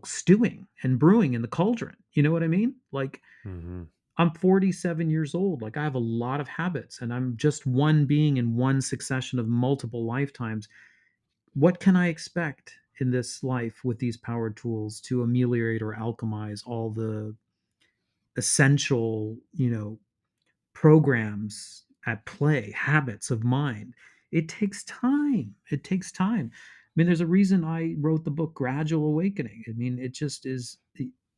stewing and brewing in the cauldron. You know what I mean? Like, Hmm. I'm 47 years old. Like, I have a lot of habits, and I'm just one being in one succession of multiple lifetimes. What can I expect in this life with these power tools to ameliorate or alchemize all the essential, programs at play, habits of mind? It takes time. It takes time. I mean, there's a reason I wrote the book Gradual Awakening. I mean, it just is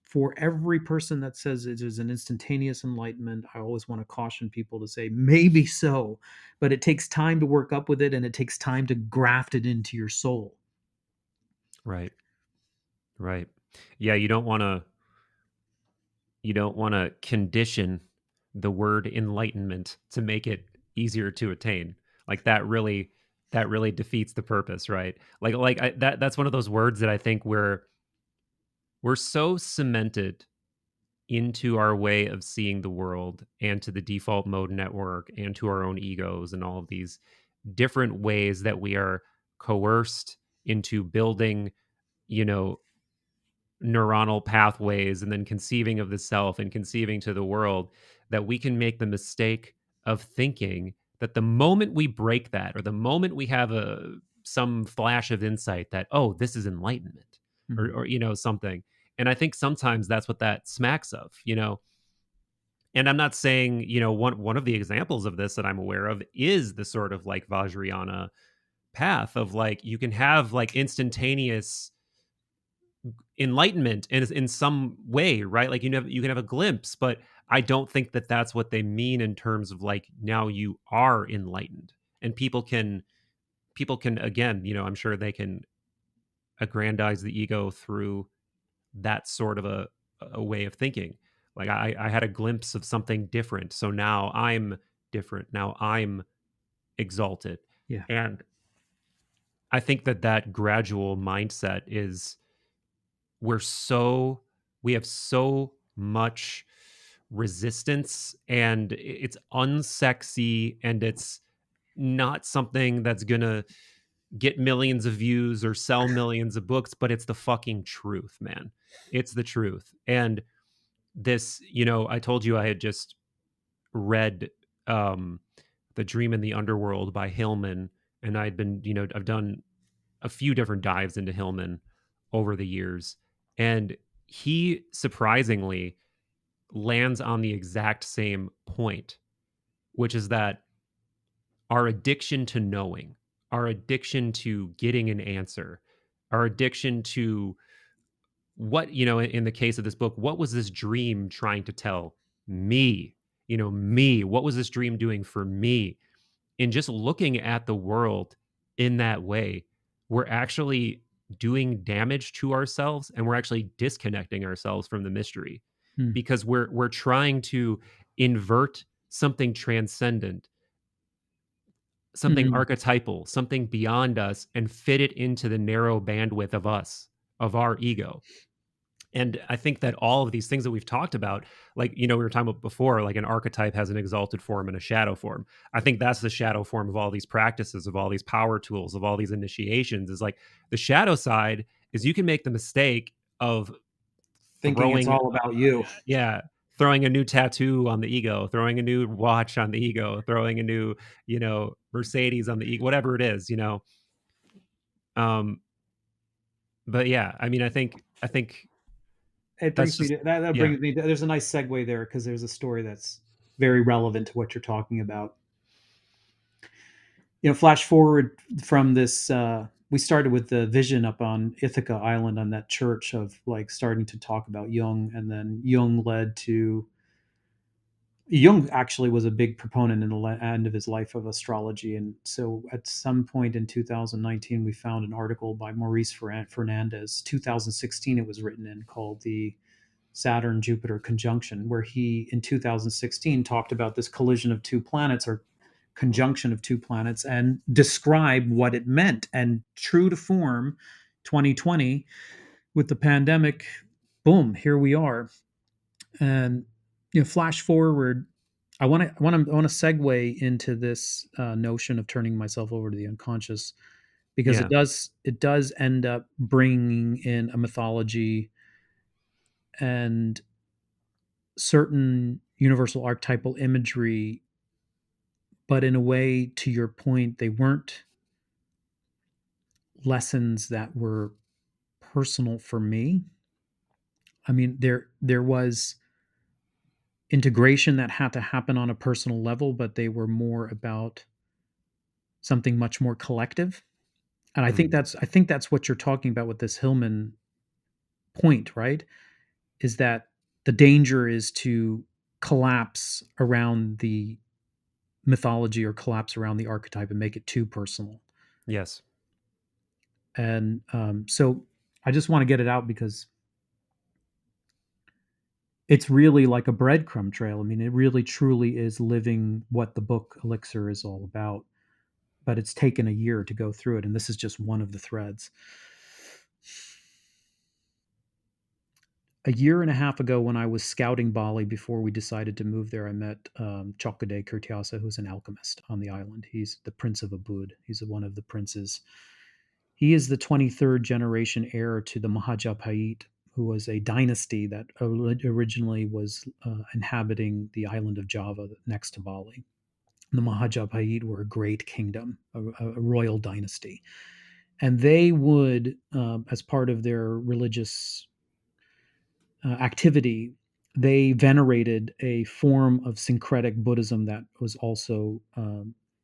for every person that says it is an instantaneous enlightenment. I always want to caution people to say, maybe so, but it takes time to work up with it, and it takes time to graft it into your soul. Right. Right. Yeah, you don't want to you don't want to condition the word enlightenment to make it easier to attain. Like that really defeats the purpose, right? That's one of those words that I think we're so cemented into our way of seeing the world and to the default mode network and to our own egos and all of these different ways that we are coerced into building, you know, neuronal pathways and then conceiving of the self and conceiving to the world, that we can make the mistake of thinking that the moment we break that, or the moment we have a some flash of insight that, oh, this is enlightenment, Mhm. or you know, something. And I think sometimes that's what that smacks of, you know. And I'm not saying, you know, one of the examples of this that I'm aware of is the sort of like Vajrayana path of like you can have like instantaneous enlightenment in some way, right? Like you can have a glimpse, but I don't think that that's what they mean in terms of like now you are enlightened. And people can again, you know, I'm sure they can aggrandize the ego through that sort of a way of thinking. Like I had a glimpse of something different, so now I'm different. Now I'm exalted. Yeah. And I think that that gradual mindset is we're so we have so much resistance, and it's unsexy, and it's not something that's gonna get millions of views or sell millions of books, but it's the fucking truth, man. It's the truth. And this, you know, I told you I had just read um The Dream in the Underworld by Hillman, and I'd been, you know, I've done a few different dives into Hillman over the years, and he surprisingly lands on the exact same point, which is that our addiction to knowing, our addiction to getting an answer, our addiction to what, you know, in the case of this book, what was this dream trying to tell me? You know, me, what was this dream doing for me? In just looking at the world in that way, we're actually doing damage to ourselves, and we're actually disconnecting ourselves from the mystery, Mm. because we're trying to invert something transcendent, something Mhm. archetypal, something beyond us, and fit it into the narrow bandwidth of us, of our ego. And I think that all of these things that we've talked about, like, you know, we were talking about before, like an archetype has an exalted form and a shadow form. I think that's the shadow form of all these practices, of all these power tools, of all these initiations, is like the shadow side is you can make the mistake of Thinking it's throwing, all about you. yeah, throwing a new tattoo on the ego, throwing a new watch on the ego, throwing a new, you know, Mercedes on the ego, whatever it is, you know. Um, but yeah, I mean, I think It that's brings me just, to that yeah, brings me to, there's a nice segue there because there's a story that's very relevant to what you're talking about. Flash forward from this, we started with the vision up on Ithaca Island on that church of like starting to talk about Jung, and then Jung actually was a big proponent in the end of his life of astrology. And so at some point in 2019, we found an article by Maurice Fernandez. 2016 it was written in, called the Saturn Jupiter conjunction, where he in 2016 talked about this collision of two planets, or conjunction of two planets, and described what it meant. And true to form, 2020 with the pandemic, boom, here we are. And flash forward, I want to segue into this notion of turning myself over to the unconscious, because yeah, it does end up bringing in a mythology and certain universal archetypal imagery, but in a way, to your point, they weren't lessons that were personal for me. I mean, there was integration that had to happen on a personal level, but they were more about something much more collective. And mm, I think that's what you're talking about with this Hillman point, right? Is that the danger is to collapse around the mythology, or collapse around the archetype, and make it too personal. yes, And so I just want to get it out because It's really like a breadcrumb trail. I mean, it really truly is living what the book Elixir is all about. But it's taken a year to go through it, and this is just one of the threads. A year and a half ago, when I was scouting Bali before we decided to move there, I met Chokkade Kirtiasa, who's an alchemist on the island. He's the prince of Ubud. He's one of the princes. He is the 23rd generation heir to the Mahajapahit, who was a dynasty that originally was inhabiting the island of Java next to Bali. The Mahajapahit were a great kingdom, a royal dynasty. And they would, as part of their religious activity, they venerated a form of syncretic Buddhism that was also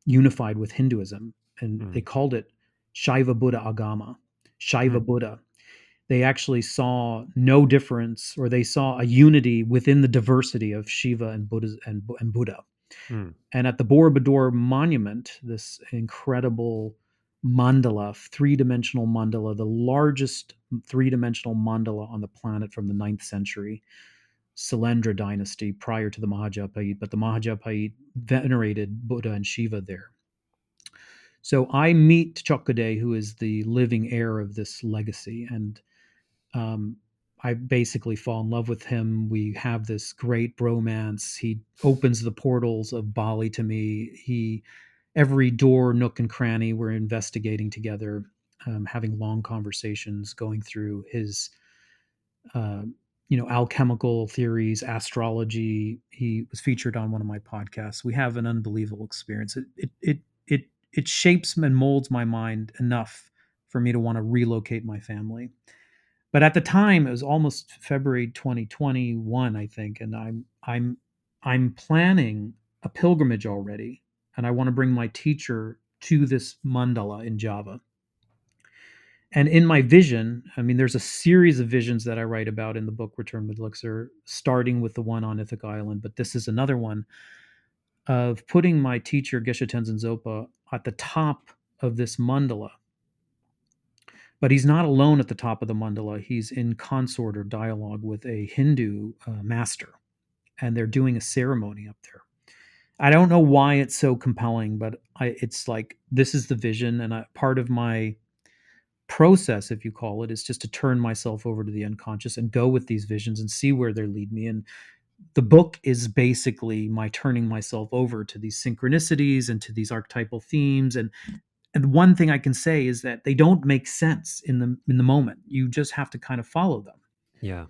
unified with Hinduism. And they Mm, called it Shaiva Buddha Agama, Shaiva mm, Buddha. They actually saw no difference, or they saw a unity within the diversity of Shiva and Buddha and Buddha. mm, And at the Borobudur Monument, this incredible mandala, three-dimensional mandala, the largest three-dimensional mandala on the planet from the 9th century, Sailendra dynasty prior to the Mahajapahit, but the Mahajapahit venerated Buddha and Shiva there. So I meet Chokkade, who is the living heir of this legacy, and um, I basically fall in love with him. We have this great bromance. He opens the portals of Bali to me. Every door, nook, and cranny, we're investigating together, having long conversations, going through his, uh, alchemical theories, astrology. He was featured on one of my podcasts. We have an unbelievable experience. It shapes and molds my mind enough for me to want to relocate my family. But at the time, it was almost February 2021, I think, and I'm planning a pilgrimage already, and I want to bring my teacher to this mandala in Java. And in my vision, I mean, there's a series of visions that I write about in the book Return with Elixir, starting with the one on Ithaca Island, but this is another one of putting my teacher Geshe Tenzin Zopa at the top of this mandala. But he's not alone at the top of the mandala. He's in consort or dialogue with a Hindu master, and they're doing a ceremony up there. I don't know why it's so compelling, but it's like this is the vision, and part of my process, if you call it, is just to turn myself over to the unconscious and go with these visions and see where they lead me. And the book is basically my turning myself over to these synchronicities and to these archetypal themes. And one thing I can say is that they don't make sense in the moment. You just have to kind of follow them, yeah.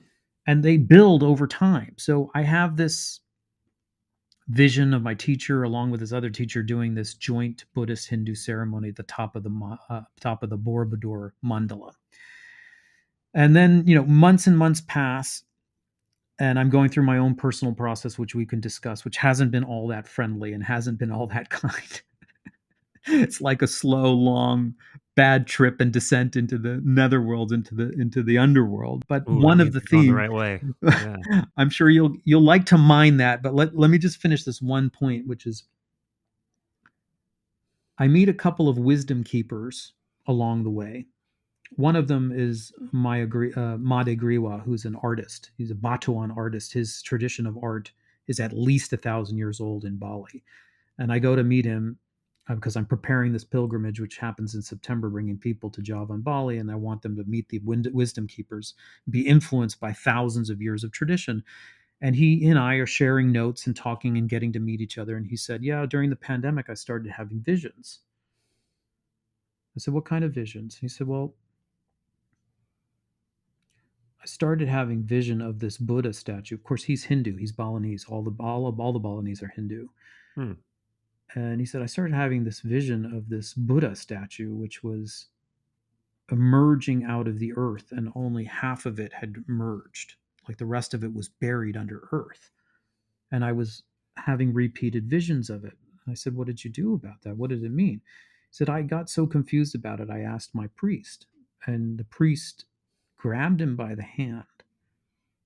and they build over time. So I have this vision of my teacher along with his other teacher doing this joint Buddhist Hindu ceremony at the top of the Borobudur mandala. And then, months and months pass, and I'm going through my own personal process, which we can discuss, which hasn't been all that friendly and hasn't been all that kind. It's like a slow, long, bad trip and descent into the netherworld, into the underworld. But Ooh, that one of means the you're going the themes, right way. Yeah. I'm sure you'll like to mine that. But let me just finish this one point, which is I meet a couple of wisdom keepers along the way. One of them is Made Griwa, who's an artist. He's a Batuan artist. His tradition of art is at least 1,000 years old in Bali. And I go to meet him because I'm preparing this pilgrimage, which happens in September, bringing people to Java and Bali, and I want them to meet the wisdom keepers, be influenced by thousands of years of tradition. And he and I are sharing notes and talking and getting to meet each other. And he said, "Yeah, during the pandemic, I started having visions." I said, "What kind of visions?" He said, "Well, I started having vision of this Buddha statue. Of course, he's Hindu. He's Balinese. All the Balinese are Hindu." Hmm. And he said, "I started having this vision of this Buddha statue, which was emerging out of the earth, and only half of it had emerged. Like the rest of it was buried under earth. And I was having repeated visions of it." I said, "What did you do about that? What did it mean?" He said, "I got so confused about it, I asked my priest." And the priest grabbed him by the hand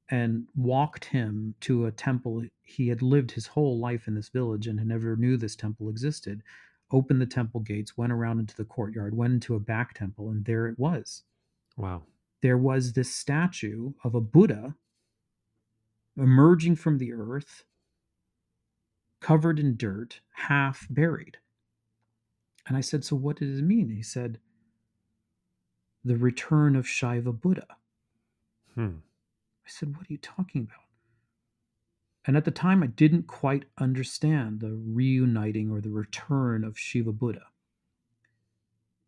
and walked him to a temple. He had lived his whole life in this village and had never knew this temple existed. Opened the temple gates, went around into the courtyard, went into a back temple, and there it was. Wow. There was this statue of a Buddha emerging from the earth, covered in dirt, half buried. And I said, so what does it mean? He said, the return of Shiva Buddha. Hmm. I said, what are you talking about? And at the time, I didn't quite understand the reuniting or the return of Shiva Buddha.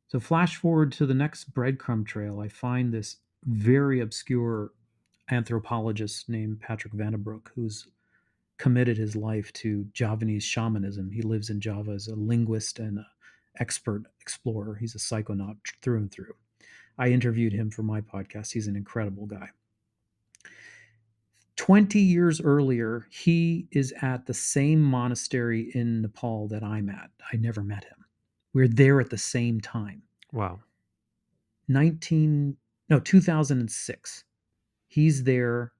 So, flash forward to the next breadcrumb trail, I find this very obscure anthropologist named Patrick Vandenbroek, who's committed his life to Javanese shamanism. He lives in Java as a linguist and an expert explorer. He's a psychonaut through and through. I interviewed him for my podcast. He's an incredible guy. 20 years earlier, he is at the same monastery in Nepal that I'm at. I never met him. We're there at the same time. Wow. 2006. He's there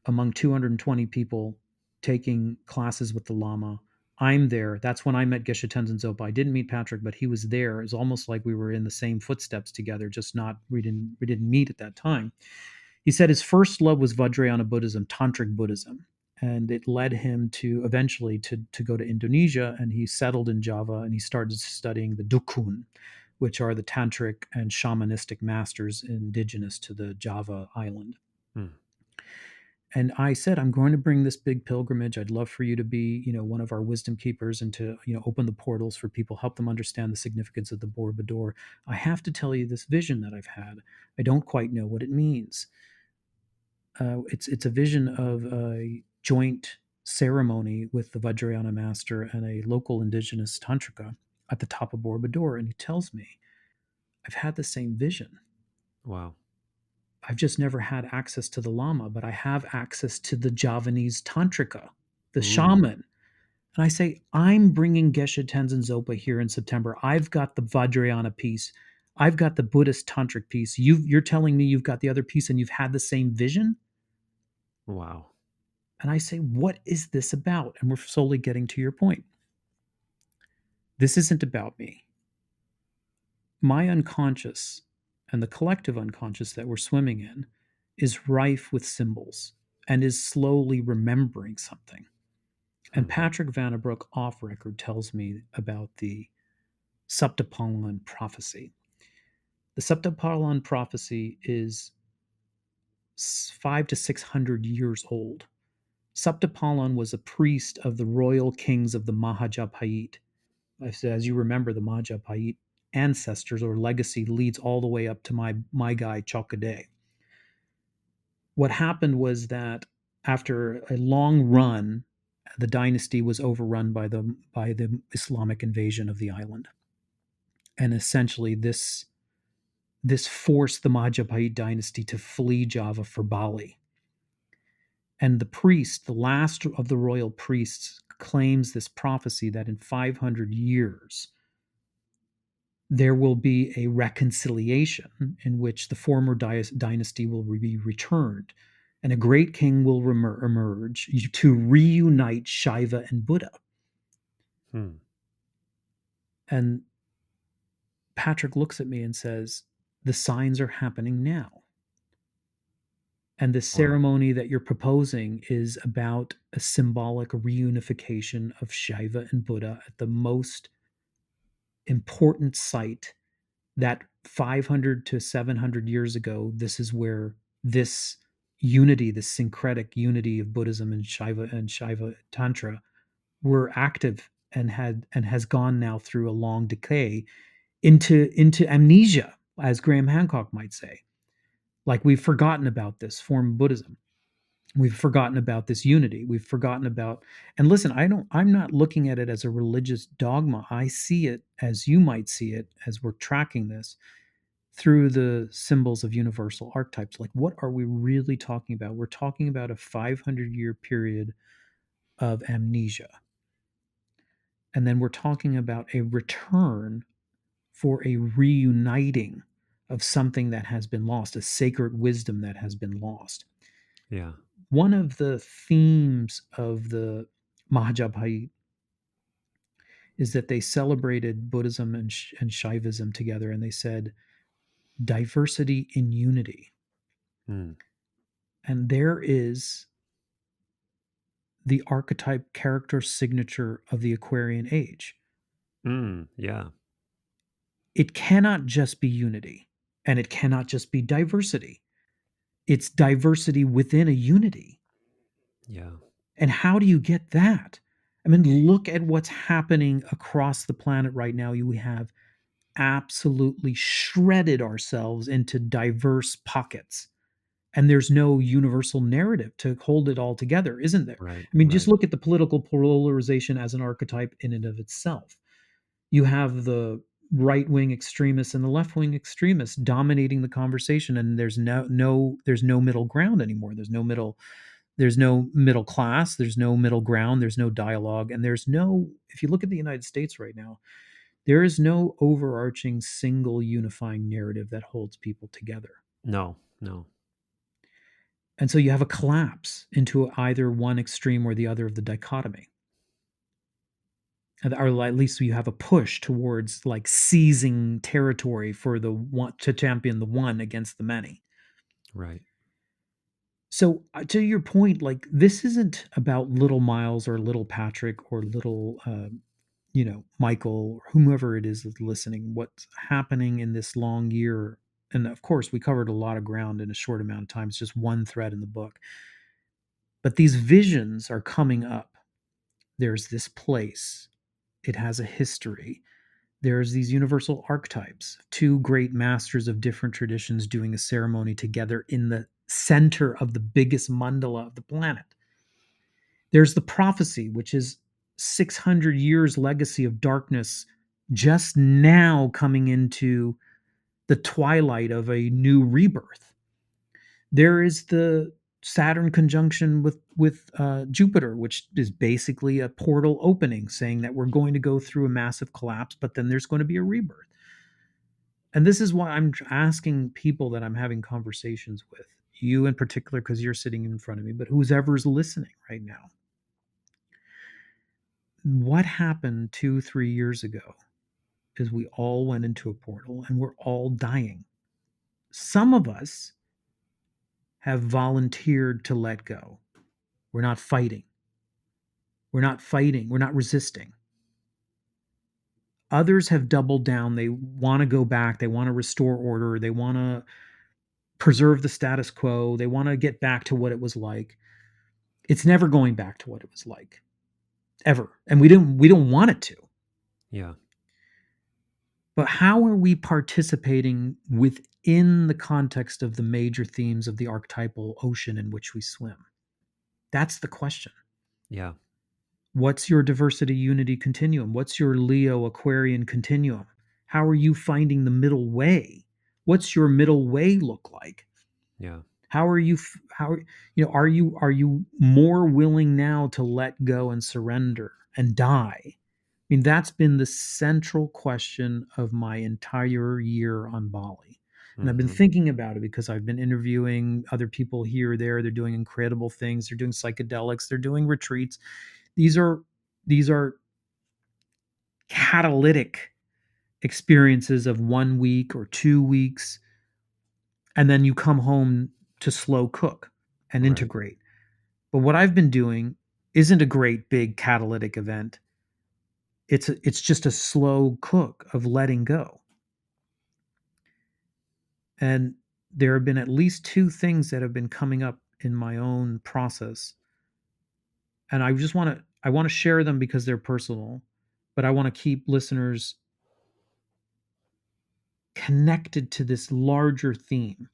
among 220 people taking classes with the Lama. I'm there. That's when I met Geshe Tenzin Zopa. I didn't meet Patrick, but he was there. It's almost like we were in the same footsteps together, just not we didn't meet at that time. He said his first love was Vajrayana Buddhism, Tantric Buddhism, and it led him to eventually to go to Indonesia, and he settled in Java and he started studying the Dukun, which are the tantric and shamanistic masters indigenous to the Java island. Hmm. And I said, I'm going to bring this big pilgrimage. I'd love for you to be, one of our wisdom keepers and to, open the portals for people, help them understand the significance of the Borobudur. I have to tell you this vision that I've had. I don't quite know what it means. It's a vision of a joint ceremony with the Vajrayana master and a local indigenous tantrika at the top of Borobudur. And he tells me, I've had the same vision. Wow. I've just never had access to the Lama, but I have access to the Javanese tantrika, the Ooh. shaman. And I say, I'm bringing Geshe Tenzin Zopa here in September. I've got the Vajrayana piece. I've got the Buddhist tantric piece. You're telling me you've got the other piece and you've had the same vision? Wow. And I say, what is this about? And we're slowly getting to your point. This isn't about me. My unconscious and the collective unconscious that we're swimming in is rife with symbols and is slowly remembering something. And Patrick Vandenbroek off record tells me about the Saptapalan prophecy. The Saptapalan prophecy is 500 to 600 years old. Saptapalan was a priest of the royal kings of the Mahajapahit. As you remember, the Mahajapahit ancestors or legacy leads all the way up to my guy Chalkadeh. What happened was that after a long run, the dynasty was overrun by the Islamic invasion of the island, and essentially this forced the Majapahit dynasty to flee Java for Bali. And the priest, the last of the royal priests, claims this prophecy that in 500 years there will be a reconciliation in which the former dynasty will be returned and a great king will emerge to reunite Shiva and Buddha. And Patrick looks at me and says, the signs are happening now. And the ceremony that you're proposing is about a symbolic reunification of Shiva and Buddha at the most important site that 500 to 700 years ago, this is where this unity, this syncretic unity of Buddhism and Shiva Tantra were active and has gone now through a long decay into amnesia, as Graham Hancock might say. Like we've forgotten about this form of Buddhism. We've forgotten about this unity. We've forgotten about, and listen, I'm not looking at it as a religious dogma. I see it as you might see it as we're tracking this through the symbols of universal archetypes. Like, what are we really talking about? We're talking about a 500-year period of amnesia. And then we're talking about a return for a reuniting of something that has been lost, a sacred wisdom that has been lost. Yeah. One of the themes of the Mahajapahit is that they celebrated Buddhism and Shaivism together, and they said, diversity in unity. And there is the archetype character signature of the Aquarian age. Yeah. It cannot just be unity, and it cannot just be diversity. It's diversity within a unity. Yeah. And how do you get that? I mean, look at what's happening across the planet right now. We have absolutely shredded ourselves into diverse pockets. And there's no universal narrative to hold it all together, isn't there? Right. I mean, just Right. look at the political polarization as an archetype in and of itself. You have the right wing extremists and the left wing extremists dominating the conversation, and there's no middle ground anymore. There's no middle class, there's no middle ground, there's no dialogue, and there's no, if you look at the United States right now, there is no overarching single unifying narrative that holds people together. No. No. And so you have a collapse into either one extreme or the other of the dichotomy. Or at least you have a push towards like seizing territory for the one to champion the one against the many. Right. So to your point, like this isn't about little Miles or little Patrick or little, Michael or whomever it is that's listening. What's happening in this long year, and of course we covered a lot of ground in a short amount of time. It's just one thread in the book, but these visions are coming up. There's this place. It has a history. There's these universal archetypes, two great masters of different traditions doing a ceremony together in the center of the biggest mandala of the planet. There's the prophecy, which is 600 years legacy of darkness just now coming into the twilight of a new rebirth. There is the Saturn conjunction with Jupiter, which is basically a portal opening, saying that we're going to go through a massive collapse, but then there's going to be a rebirth. And this is why I'm asking people that I'm having conversations with, you in particular, because you're sitting in front of me, but who's ever's listening right now. What happened 2-3 years ago is we all went into a portal and we're all dying. Some of us have volunteered to let go. We're not fighting. We're not fighting. We're not resisting. Others have doubled down. They want to go back. They want to restore order. They want to preserve the status quo. They want to get back to what it was like. It's never going back to what it was like, ever. And we don't want it to. Yeah. But how are we participating within the context of the major themes of the archetypal ocean in which we swim? That's the question. Yeah. What's your diversity unity continuum? What's your Leo Aquarian continuum? How are you finding the middle way? What's your middle way look like? Yeah. How are you are you more willing now to let go and surrender and die? I mean, that's been the central question of my entire year on Bali. And I've been Mm-hmm. thinking about it because I've been interviewing other people here or there. They're doing incredible things. They're doing psychedelics. They're doing retreats. These are catalytic experiences of 1 week or 2 weeks, and then you come home to slow cook and Right. integrate. But what I've been doing isn't a great big catalytic event. It's just a slow cook of letting go. And there have been at least two things that have been coming up in my own process. And I want to share them because they're personal, but I want to keep listeners connected to this larger theme,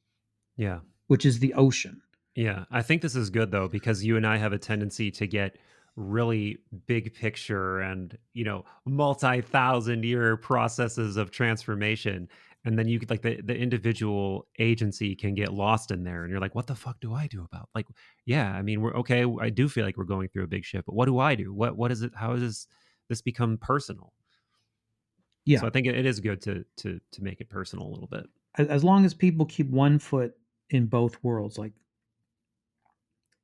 Yeah. which is the ocean. Yeah, I think this is good though because you and I have a tendency to get really big picture and, multi-thousand year processes of transformation, and then you could like the individual agency can get lost in there and you're like, what the fuck do I do about? Like, yeah, I mean, we're okay, I do feel like we're going through a big shift, but what do I do? What is it? How does this become personal? So Yeah, I think it is good to make it personal a little bit. as long as people keep one foot in both worlds, like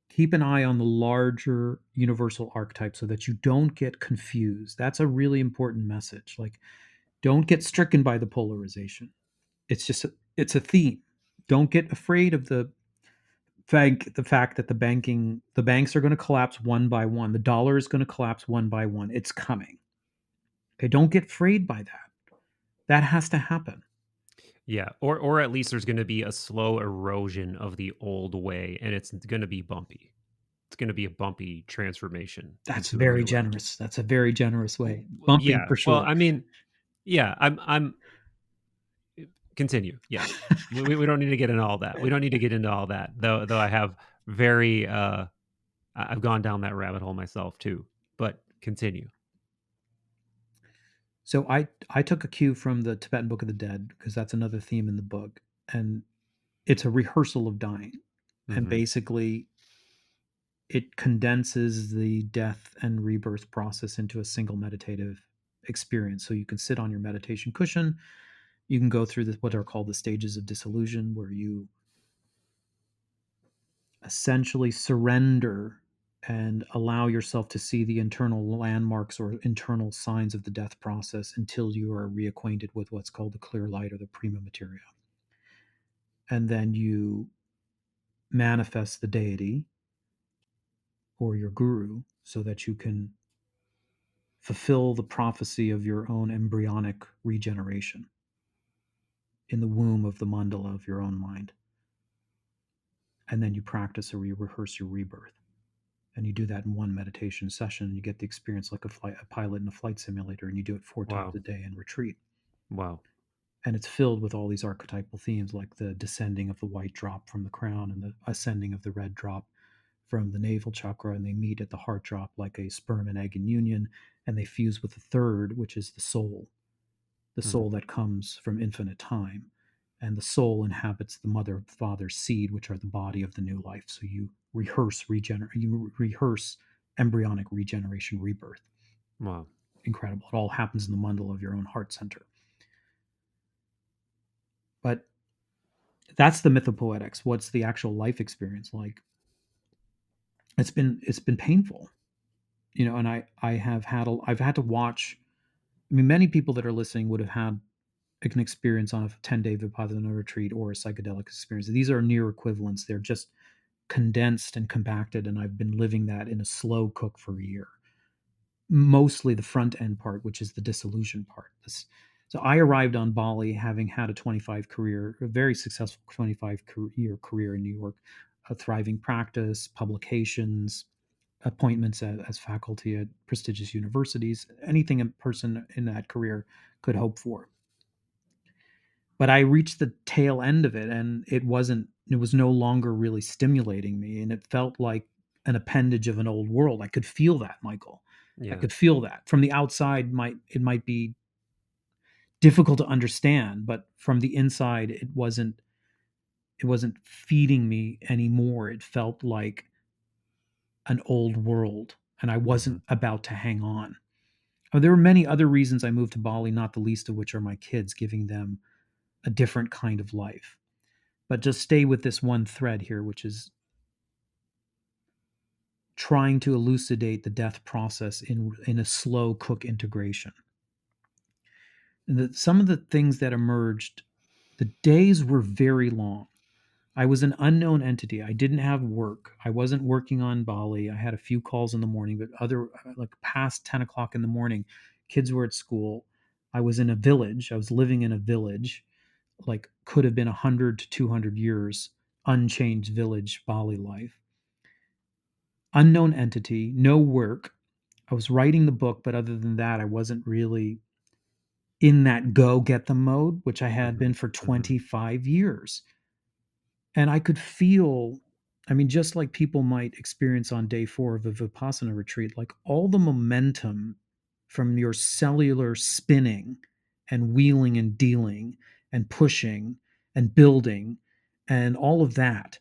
keep an eye on the larger universal archetype so that you don't get confused. That's a really important message. Like, don't get stricken by the polarization. It's a theme. Don't get afraid of the the fact that the banks are going to collapse one by one. The dollar is going to collapse one by one. It's coming. Okay, don't get afraid by that. That has to happen. Yeah, or at least there's going to be a slow erosion of the old way, and it's going to be bumpy. It's going to be a bumpy transformation That's into the very new age. generous. That's a very generous way. Bumpy Yeah. for Well, sure. I mean, yeah. I'm continue. Yes. We don't need to get into all that. We don't need to get into all that. Though I have very I've gone down that rabbit hole myself too. But continue. So I took a cue from the Tibetan Book of the Dead because that's another theme in the book, and it's a rehearsal of dying, and Hmm. basically it condenses the death and rebirth process into a single meditative experience. So you can sit on your meditation cushion, you can go through what are called the stages of dissolution, where you essentially surrender and allow yourself to see the internal landmarks or internal signs of the death process until you are reacquainted with what's called the clear light or the prima materia. And then you manifest the deity or your guru so that you can fulfill the prophecy of your own embryonic regeneration in the womb of the mandala of your own mind. And then you practice or you rehearse your rebirth. And you do that in one meditation session. You get the experience like a pilot in a flight simulator, and you do it 4 times Wow. a day in retreat. Wow. And it's filled with all these archetypal themes like the descending of the white drop from the crown and the ascending of the red drop from the navel chakra, and they meet at the heart drop like a sperm and egg in union, and they fuse with the third, which is the Hmm. soul that comes from infinite time. And the soul inhabits the mother father's seed, which are the body of the new life. So you rehearse embryonic regeneration, rebirth. Wow. Incredible. It all happens in the mandala of your own heart center. But that's the mythopoetics. What's the actual life experience like? It's been painful, and I've had to watch. I mean, many people that are listening would have had an experience on a 10-day Vipassana retreat or a psychedelic experience. These are near equivalents. They're just condensed and compacted, and I've been living that in a slow cook for a year. Mostly the front end part, which is the disillusion part. So I arrived on Bali having had a very successful 25-year career in New York, a thriving practice, publications, appointments as faculty at prestigious universities, anything a person in that career could hope for. But I reached the tail end of it, and it was no longer really stimulating me, and it felt like an appendage of an old world. I could feel that, Michael. I Yeah. could feel that. From the outside it might be difficult to understand, but from the inside it wasn't feeding me anymore. It felt like an old world, and I Hmm. wasn't about to hang on. There were many other reasons I moved to Bali, not the least of which are my kids, giving them a different kind of life. But just stay with this one thread here, which is trying to elucidate the death process in a slow cook integration. And some of the things that emerged, the days were very long. I was an unknown entity. I didn't have work. I wasn't working on Bali. I had a few calls in the morning, but like past 10 o'clock in the morning, kids were at school. I was in a village. I was living in a village, like could have been 100 to 200 years, unchanged village Bali life. Unknown entity, no work. I was writing the book, but other than that, I wasn't really in that go get them mode, which I had Hmm. been for Hmm. 25 years. And I could feel, I mean, just like people might experience on day 4 of a Vipassana retreat, like all the momentum from your cellular spinning and wheeling and dealing and pushing and building and all of that,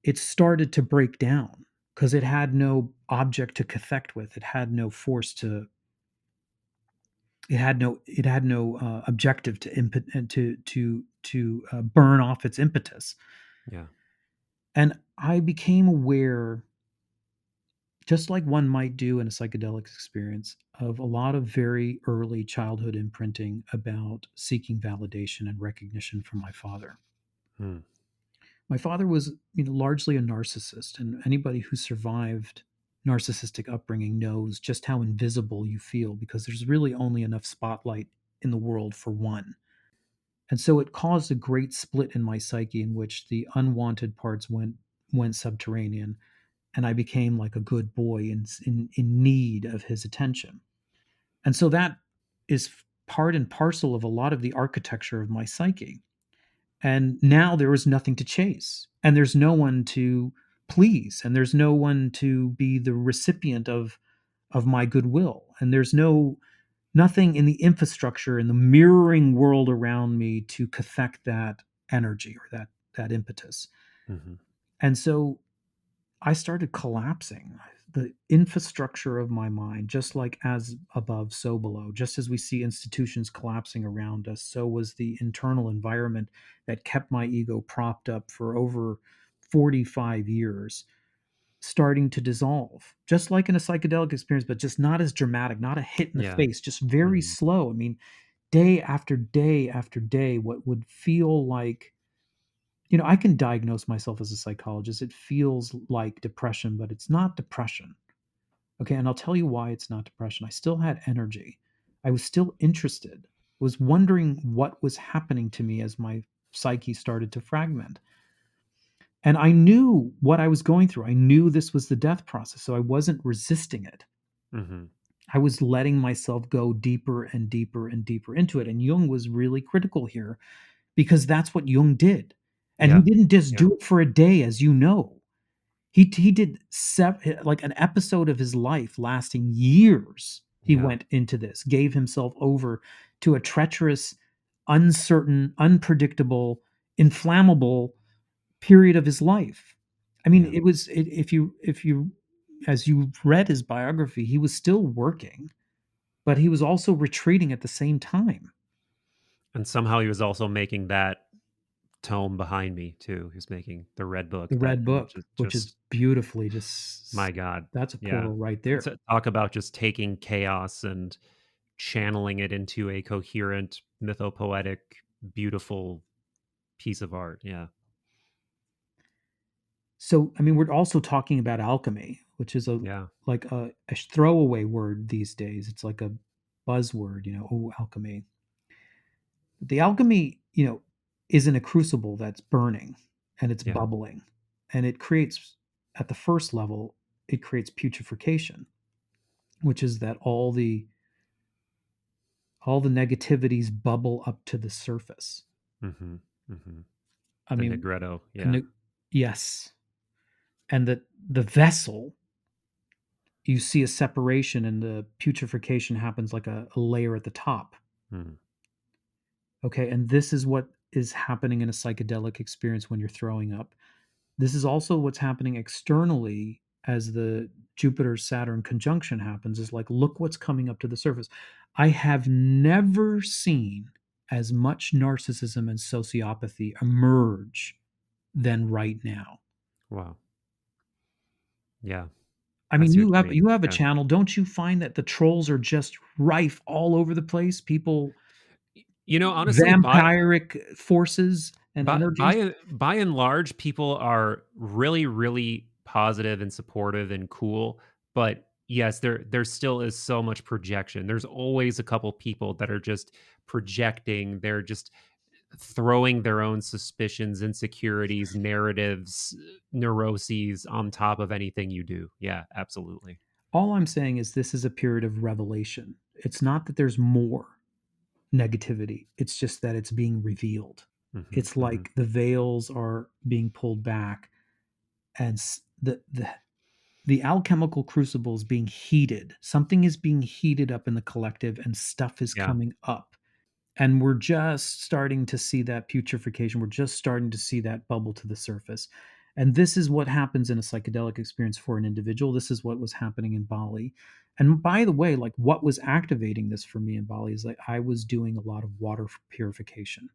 it started to break down because it had no object to connect with. It had no force to, it had no objective to input and to burn off its impetus. Yeah. And I became aware, just like one might do in a psychedelic experience, of a lot of very early childhood imprinting about seeking validation and recognition from my father. Hmm. My father was, largely a narcissist, and anybody who survived narcissistic upbringing knows just how invisible you feel because there's really only enough spotlight in the world for one. And so it caused a great split in my psyche in which the unwanted parts went subterranean, and I became like a good boy in need of his attention. And so that is part and parcel of a lot of the architecture of my psyche. And now there is nothing to chase, and there's no one to please, and there's no one to be the recipient of my goodwill, and there's nothing in the infrastructure in the mirroring world around me to cathect that energy or that impetus. Mm-hmm. And so I started collapsing. The infrastructure of my mind, just like as above, so below, just as we see institutions collapsing around us, so was the internal environment that kept my ego propped up for over 45 years starting to dissolve, just like in a psychedelic experience, but just not as dramatic, not a hit in the Yeah. face, just very Mm-hmm. slow. I mean, day after day after day, what would feel like, I can diagnose myself as a psychologist. It feels like depression, but it's not depression. Okay. And I'll tell you why it's not depression. I still had energy. I was still interested, was wondering what was happening to me as my psyche started to fragment. And I knew what I was going through. I knew this was the death process. So I wasn't resisting it. Mm-hmm. I was letting myself go deeper and deeper and deeper into it. And Jung was really critical here because that's what Jung did. And he Yeah. didn't just Yeah. do it for a day, as you know. He did like an episode of his life lasting years. He Yeah. went into this, gave himself over to a treacherous, uncertain, unpredictable, inflammable period of his life. I mean, Yeah. if you as you read his biography, he was still working, but he was also retreating at the same time. And somehow he was also making that tome behind me too. He was making the red book The that Red Book, which is just beautifully just my God. that's a Yeah. portal right there. To talk about just taking chaos and channeling it into a coherent, mythopoetic, beautiful piece of art. Yeah. So, I mean, we're also talking about alchemy, which is Yeah. a throwaway word these days. It's like a buzzword, oh, alchemy. The alchemy, is in a crucible that's burning and it's Yeah. bubbling, and it creates, at the first level, it creates putrefaction, which is that all the negativities bubble up to the surface. Mm-hmm. Mm-hmm. I The mean, Negretto. Yeah. and yes, and that the vessel, you see a separation and the putrefaction happens like a layer at the top. Mm. Okay. And this is what is happening in a psychedelic experience when you're throwing up. This is also what's happening externally as the Jupiter Saturn conjunction happens, is like, look what's coming up to the surface. I have never seen as much narcissism and sociopathy emerge than right now. Wow. Yeah. I I mean, see what you you have mean. you have a Yeah. channel. Don't you find that the trolls are just rife all over the place? People, Honestly, vampiric forces and energies. by and large, people are really, really positive and supportive and cool. But yes, there still is so much projection. There's always a couple people that are just projecting. They're just throwing their own suspicions, insecurities, narratives, neuroses on top of anything you do. Yeah, absolutely. All I'm saying is this is a period of revelation. It's not that there's more negativity. It's just that it's being revealed. Hmm. It's Hmm. like the veils are being pulled back, and the alchemical crucible is being heated. Something is being heated up in the collective, and stuff is Yeah. coming up. And we're just starting to see that putrefaction. We're just starting to see that bubble to the surface. And this is what happens in a psychedelic experience for an individual. This is what was happening in Bali. And by the way, like, what was activating this for me in Bali is like I was doing a lot of water purification.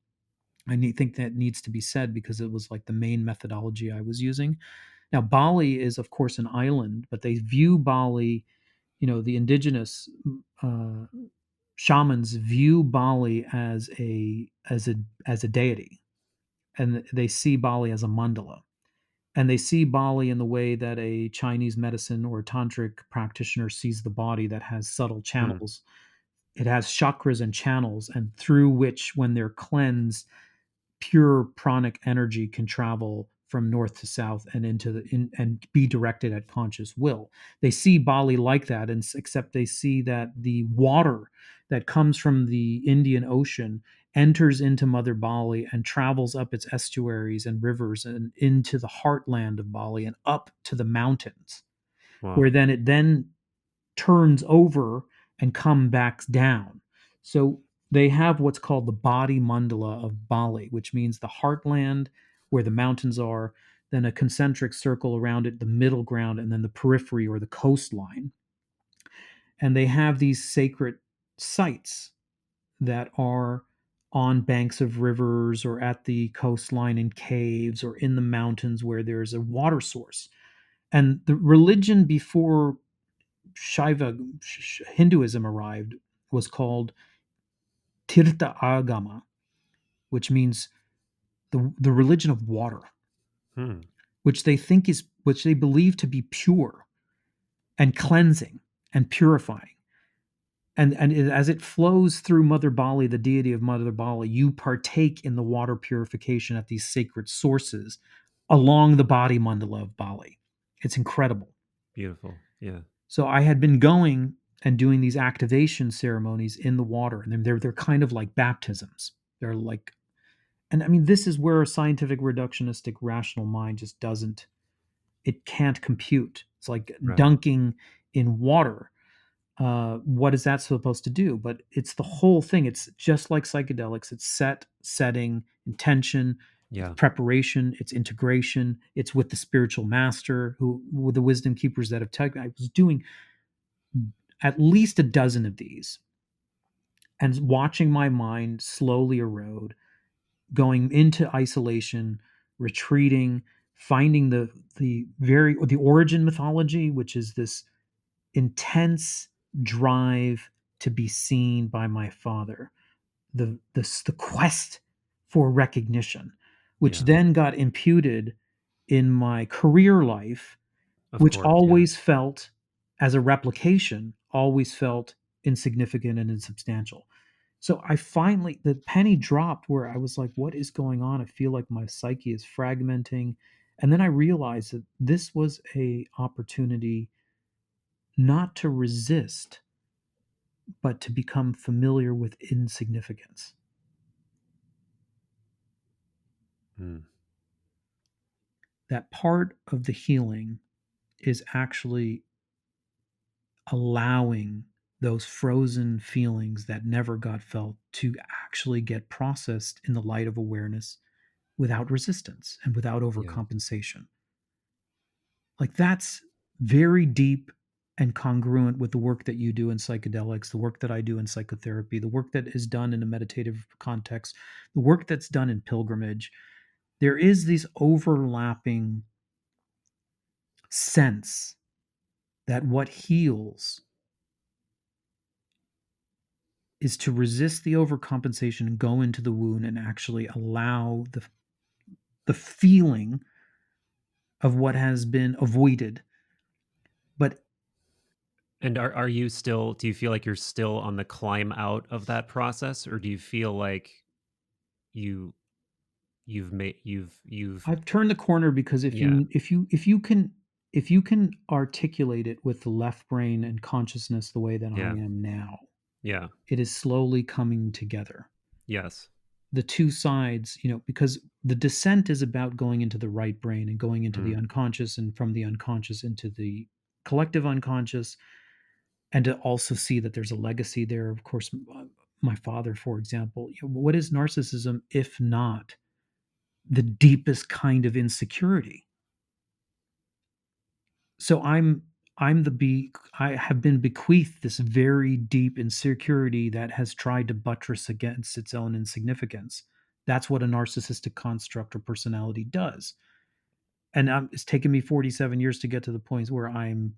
Think that needs to be said because it was like the main methodology I was using. Now, Bali is, of course, an island, but they view Bali, the indigenous uh, shamans view Bali as a deity. and they see Bali as a mandala. And they see Bali in the way that a Chinese medicine or tantric practitioner sees the body, that has subtle Hmm. channels. It has chakras and channels, and through which, when they're cleansed, pure pranic energy can travel from north to south and and be directed at conscious will. They see Bali like that, and except they see that the water that comes from the Indian Ocean enters into Mother Bali and travels up its estuaries and rivers and into the heartland of Bali and up to the mountains, Wow. where then it then turns over and come back down. So they have what's called the body mandala of Bali, which means the heartland where the mountains are, then a concentric circle around it, the middle ground, and then the periphery or the coastline. And they have these sacred sites that are on banks of rivers or at the coastline in caves or in the mountains where there's a water source. And the religion before Shaiva Hinduism arrived was called Tirtha Agama, which means the religion of water, Hmm. which they believe to be pure and cleansing and purifying. As it flows through Mother Bali, the deity of Mother Bali, you partake in the water purification at these sacred sources along the body mandala of Bali. It's incredible. Beautiful. Yeah. So I had been going and doing these activation ceremonies in the water, and they're kind of like baptisms. They're like, and I mean, this is where a scientific reductionistic rational mind just doesn't, it can't compute. It's like Right. dunking in water. What is that supposed to do? But it's the whole thing. It's just like psychedelics. It's setting, intention, it's Yeah. preparation, it's integration. It's with the spiritual master, who, with the wisdom keepers that have taken. I was doing at least a dozen of these and watching my mind slowly erode, going into isolation, retreating, finding the origin mythology, which is this intense drive to be seen by my father, the quest for recognition, which Yeah. then got imputed in my career life, Of which course. Yeah. always felt, as a replication, always felt insignificant and insubstantial. So I finally, the penny dropped where I was like, what is going on? I feel like my psyche is fragmenting. And then I realized that this was a opportunity not to resist, but to become familiar with insignificance. Hmm. That part of the healing is actually allowing those frozen feelings that never got felt to actually get processed in the light of awareness without resistance and without Yeah. overcompensation. Like, that's very deep and congruent with the work that you do in psychedelics, the work that I do in psychotherapy, the work that is done in a meditative context, the work that's done in pilgrimage. There is this overlapping sense that what heals is to resist the overcompensation and go into the wound and actually allow the feeling of what has been avoided. But And are you still, do you feel like you're still on the climb out of that process, or do you feel like you you've I've turned the corner, because yeah. if you can articulate it with the left brain and consciousness the way that I Yeah. am now, Yeah. it is slowly coming together. Yes. The two sides, because the descent is about going into the right brain and going into the Mm. unconscious, and from the unconscious into the collective unconscious, and to also see that there's a legacy there. Of course, my father, for example, what is narcissism if not the deepest kind of insecurity? So I have been bequeathed this very deep insecurity that has tried to buttress against its own insignificance. That's what a narcissistic construct or personality does. And it's taken me 47 years to get to the point where I'm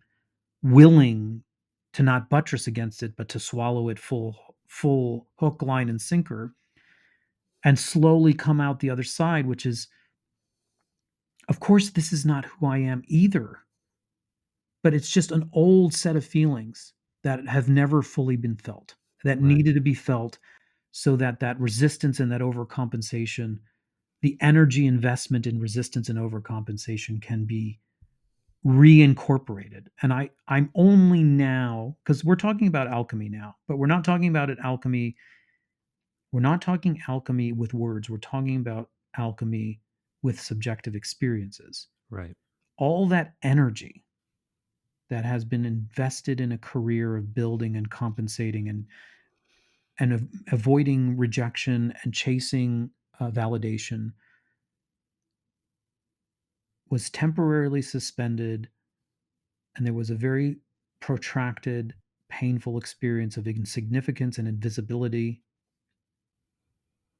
willing to not buttress against it, but to swallow it full hook, line, and sinker. and slowly come out the other side, which is, of course, this is not who I am either, but it's just an old set of feelings that have never fully been felt, that Right. needed to be felt, so that that resistance and that overcompensation, the energy investment in resistance and overcompensation, can be reincorporated. And I'm only now, because we're talking about alchemy now, but we're not talking about it alchemy. We're not talking alchemy with words. We're talking about alchemy with subjective experiences. Right. All that energy that has been invested in a career of building and compensating and avoiding rejection and chasing validation was temporarily suspended, and there was a very protracted, painful experience of insignificance and invisibility,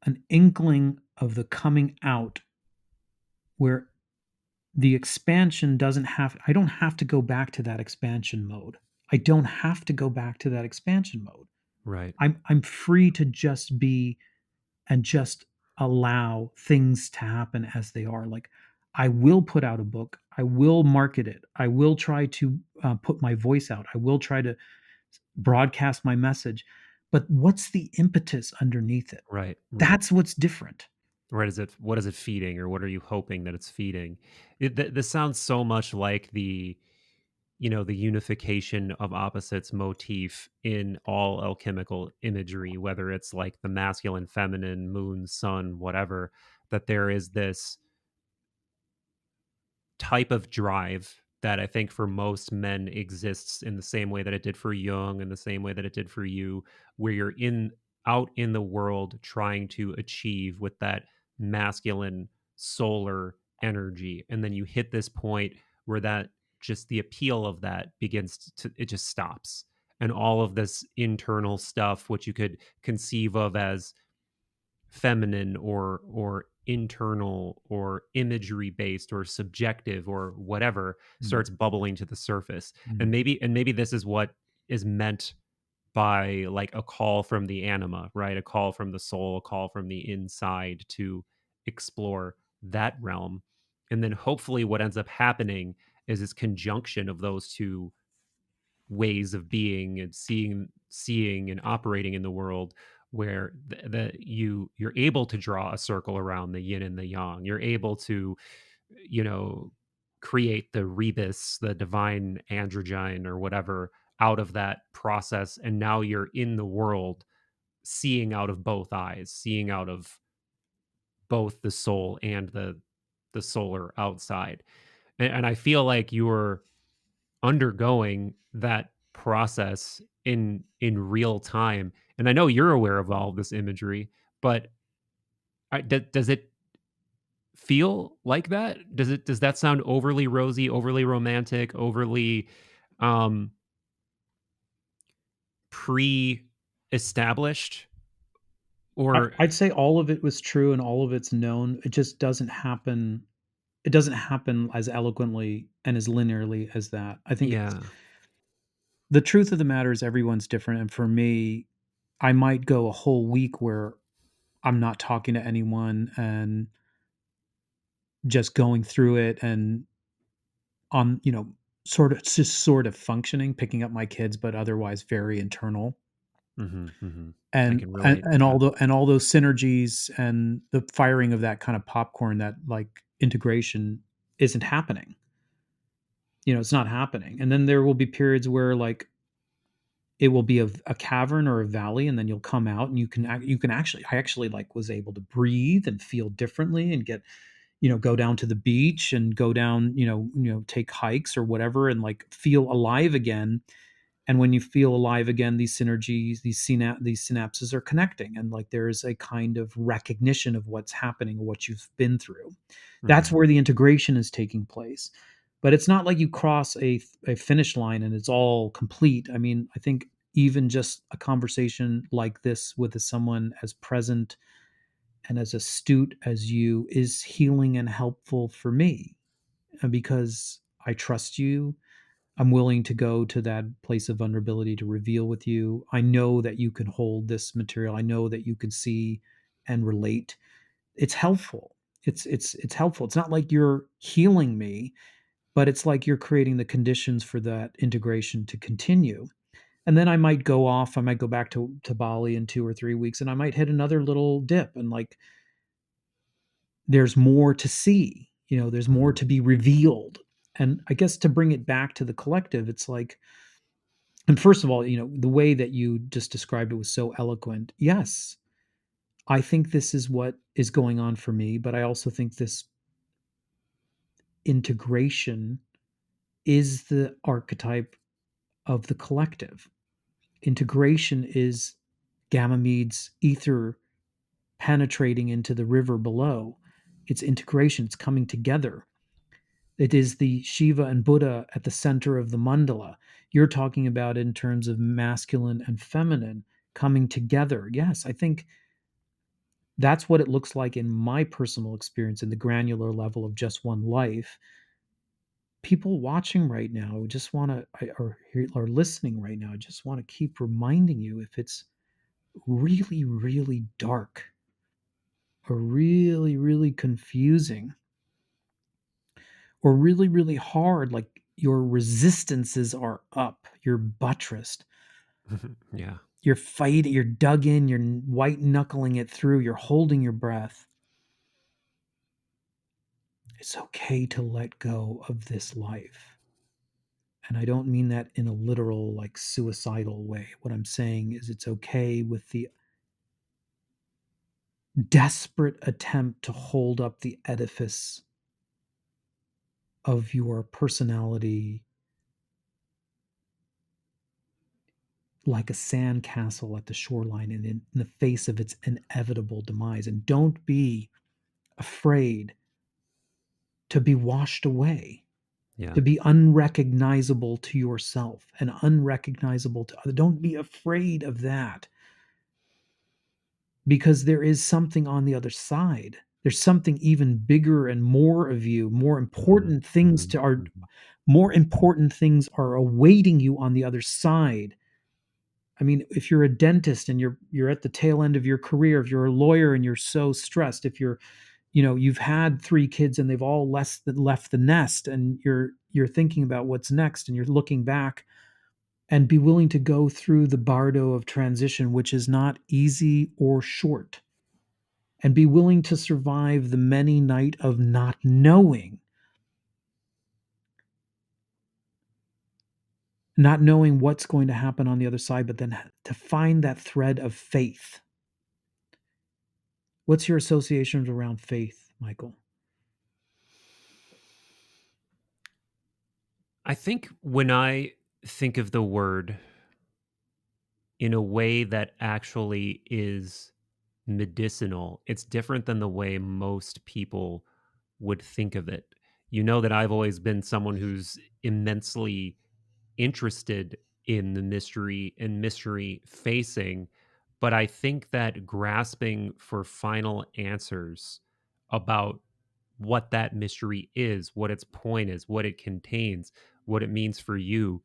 an inkling of the coming out where the expansion doesn't have, I don't have to go back to that expansion mode. I don't have to go back to that expansion mode. Right. I'm free to just be and just allow things to happen as they are. Like, I will put out a book, I will market it, I will try to put my voice out, I will try to broadcast my message. But what's the impetus underneath it? Right. Right. That's what's different. What is it feeding, or what are you hoping that it's feeding? This sounds so much like the, the unification of opposites motif in all alchemical imagery, whether it's like the masculine, feminine, moon, sun, whatever, that there is this type of drive that I think for most men exists in the same way that it did for Jung, in the same way that it did for you, where you're in out in the world trying to achieve with that masculine solar energy. And then you hit this point where that just the appeal of that begins to, it just stops. And all of this internal stuff, which you could conceive of as feminine or internal or imagery based or subjective or whatever, Mm, starts bubbling to the surface. mm, And maybe this is what is meant by like a call from the anima, right? A call from the soul, a call from the inside to explore that realm. And then hopefully what ends up happening is this conjunction of those two ways of being and seeing and operating in the world, where you're able to draw a circle around the yin and the yang. You're able to, you know create the rebus, the divine androgyne or whatever, out of that process, and now you're in the world seeing out of both eyes, seeing out of both the soul and the solar outside. And I feel like you're undergoing that process in real time. And I know you're aware of all of this imagery, but does it feel like that? Does that sound overly rosy, overly romantic, overly um pre-established? Or I'd say all of it was true and all of it's known. It just doesn't happen. It doesn't happen as eloquently and as linearly as that. I think it's, yeah. the truth of the matter is everyone's different. And for me, I might go a whole week where I'm not talking to anyone and just going through it and on, sort of functioning, picking up my kids, but otherwise very internal. Mhm, mhm. I And can and, relate, and yeah. all the and all those synergies and the firing of that kind of popcorn, that like integration isn't happening. It's not happening. And then there will be periods where like it will be a cavern or a valley, and then you'll come out and you can actually, I actually like was able to breathe and feel differently and get, go down to the beach and go down, take hikes or whatever, and like feel alive again. And when you feel alive again, these synergies, these synapses are connecting, and like there's a kind of recognition of what's happening, what you've been through. That's Mhm. where the integration is taking place. But it's not like you cross a finish line and it's all complete. I mean, I think even just a conversation like this with someone as present and as astute as you is healing and helpful for me, because I trust you. I'm willing to go to that place of vulnerability to reveal with you. I know that you can hold this material. I know that you can see and relate, it's helpful. It's helpful. It's not like you're healing me, but it's like you're creating the conditions for that integration to continue. And then I might go off, I might go back to Bali in 2 or 3 weeks, and I might hit another little dip, and like there's more to see, there's more Mhm. to be revealed. And I guess to bring it back to the collective, it's like, and first of all, the way that you just described it was so eloquent. Yes, I think this is what is going on for me, but I also think this integration is the archetype of the collective. Integration is Ganymede's ether penetrating into the river below. It's integration, it's coming together. It is the Shiva and Buddha at the center of the mandala. You're talking about in terms of masculine and feminine coming together. Yes, I think that's what it looks like in my personal experience in the granular level of just one life. People watching right now just want to, or listening right now, just want to keep reminding you, if it's really, really dark or really, really confusing or really, really hard, like your resistances are up, you're buttressed, Yeah. you're fighting, you're dug in, you're white knuckling it through, you're holding your breath. It's okay to let go of this life. And I don't mean that in a literal, like suicidal way. What I'm saying is it's okay with the desperate attempt to hold up the edifice of your personality like a sandcastle at the shoreline and in the face of its inevitable demise. And don't be afraid to be washed away, Yeah. to be unrecognizable to yourself and unrecognizable to others. Don't be afraid of that, because there is something on the other side. There's something even bigger and more of you, Mhm. Mhm. Mhm. more important things are awaiting you on the other side. I mean, if you're a dentist and you're at the tail end of your career, if you're a lawyer and you're so stressed, if you've had 3 kids and they've all left the nest, and you're thinking about what's next, and you're looking back, and be willing to go through the bardo of transition, which is not easy or short, and be willing to survive the many night of not knowing what's going to happen on the other side, but then to find that thread of faith. What's your associations around faith, Michael? I think when I think of the word in a way that actually is medicinal, it's different than the way most people would think of it. You know that I've always been someone who's immensely interested in the mystery and mystery facing, but I think that grasping for final answers about what that mystery is, what its point is, what it contains, what it means for you,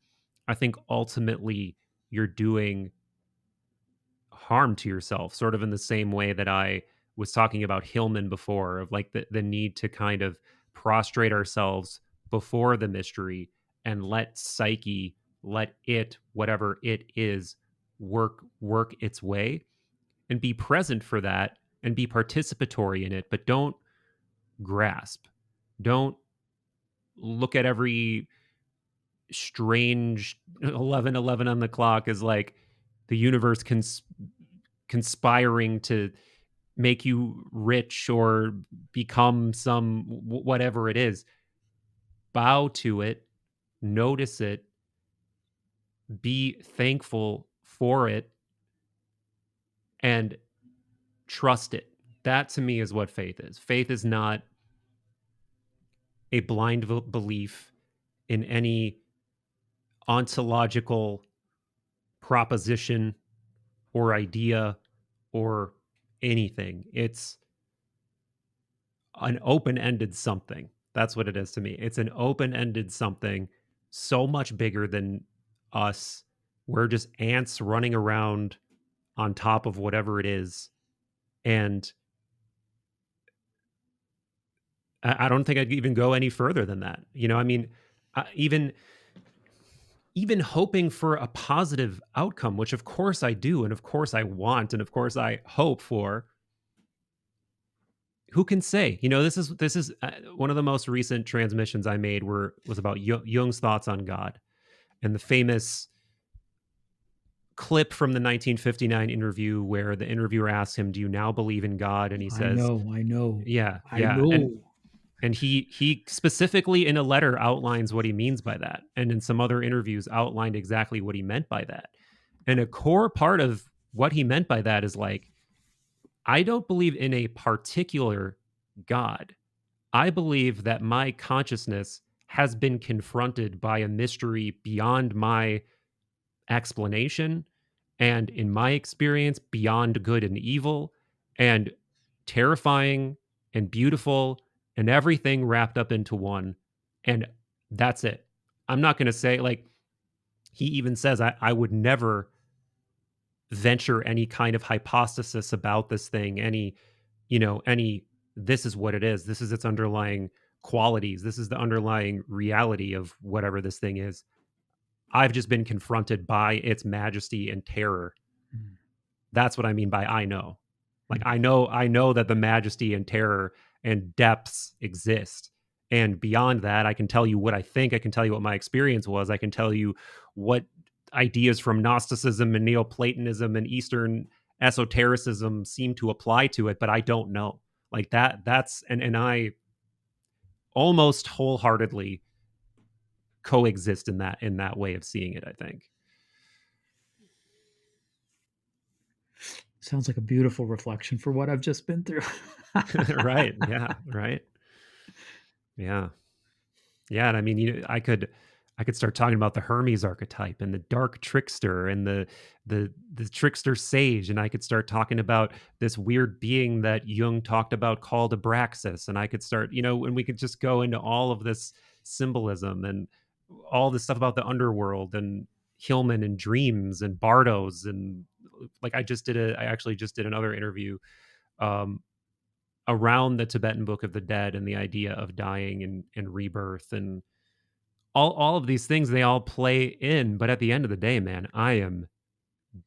I think ultimately you're doing harm to yourself, sort of in the same way that I was talking about Hillman before, of like the need to kind of prostrate ourselves before the mystery and let Psyche, let it, whatever it is, work its way, and be present for that and be participatory in it, but don't grasp. Don't look at every strange 11:11 on the clock as like the universe conspiring to make you rich or become some whatever it is. Bow to it, notice it, be thankful for it, and trust it. That to me is what faith is. Faith is not a blind belief in any ontological proposition or idea or anything. It's an open-ended something. That's what it is to me. It's an open-ended something so much bigger than us. We're just ants running around on top of whatever it is, And I don't think I'd even go any further than that. I mean, even hoping for a positive outcome, which of course I do, and of course I want, and of course I hope for. Who can say? This is one of the most recent transmissions I made was about Jung's thoughts on God, and the famous clip from the 1959 interview where the interviewer asks him, "Do you now believe in God?" And he I says, know, I know, "Yeah, I yeah." And know. he specifically in a letter outlines what he means by that, and in some other interviews outlined exactly what he meant by that. And a core part of what he meant by that is like, I don't believe in a particular God. I believe that my consciousness has been confronted by a mystery beyond my explanation, and in my experience, beyond good and evil, and terrifying and beautiful, and everything wrapped up into one. And that's it. I'm not going to say, like, he even says, I would never venture any kind of hypothesis about this thing, any, this is what it is. This is its underlying qualities. This is the underlying reality of whatever this thing is. I've just been confronted by its majesty and terror. Mm. That's what I mean by I know. Like I know that the majesty and terror and depths exist. And beyond that, I can tell you what I think. I can tell you what my experience was. I can tell you what ideas from Gnosticism and Neoplatonism and Eastern esotericism seem to apply to it, but I don't know. Like that's and I almost wholeheartedly coexist in that way of seeing it, I think. Sounds like a beautiful reflection for what I've just been through. Right. Yeah. Right. Yeah. Yeah. And I mean, I could start talking about the Hermes archetype and the dark trickster and the trickster sage, and I could start talking about this weird being that Jung talked about called Abraxas, and I could start, and we could just go into all of this symbolism and all this stuff about the underworld and Hillman and dreams and Bardos, and like I actually just did another interview um around the Tibetan Book of the Dead and the idea of dying and rebirth, and all of these things, they all play in. But at the end of the day, man, I am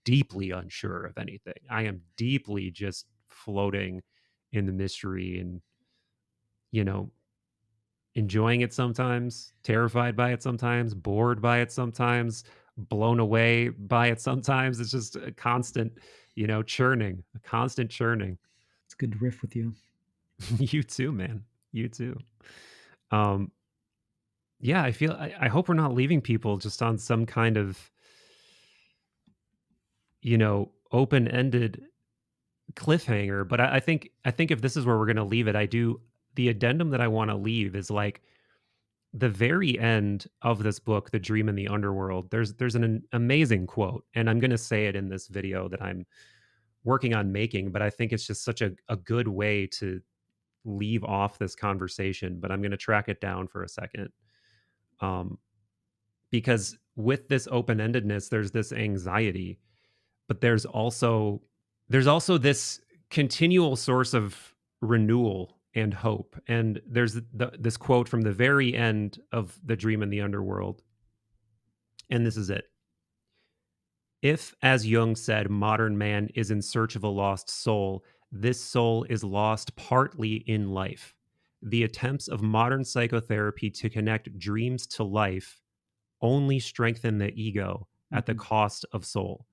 deeply unsure of anything. I am deeply just floating in the mystery and, you know, enjoying it sometimes, terrified by it sometimes, bored by it sometimes, blown away by it sometimes. It's just a constant, churning, a constant churning. It's good to riff with you. You too, man. You too. Um, yeah, I hope we're not leaving people just on some kind of, open-ended cliffhanger. But I think if this is where we're gonna leave it, the addendum that I want to leave is like the very end of this book, The Dream in the Underworld. There's an amazing quote, and I'm gonna say it in this video that I'm working on making, but I think it's just such a good way to leave off this conversation. But I'm gonna track it down for a second. Um, because with this open-endedness, there's this anxiety, but there's also this continual source of renewal and hope. And there's this quote from the very end of The Dream in the Underworld, and this is it. If, as Jung said, modern man is in search of a lost soul, this soul is lost partly in life. The attempts of modern psychotherapy to connect dreams to life only strengthen the ego at the cost of soul.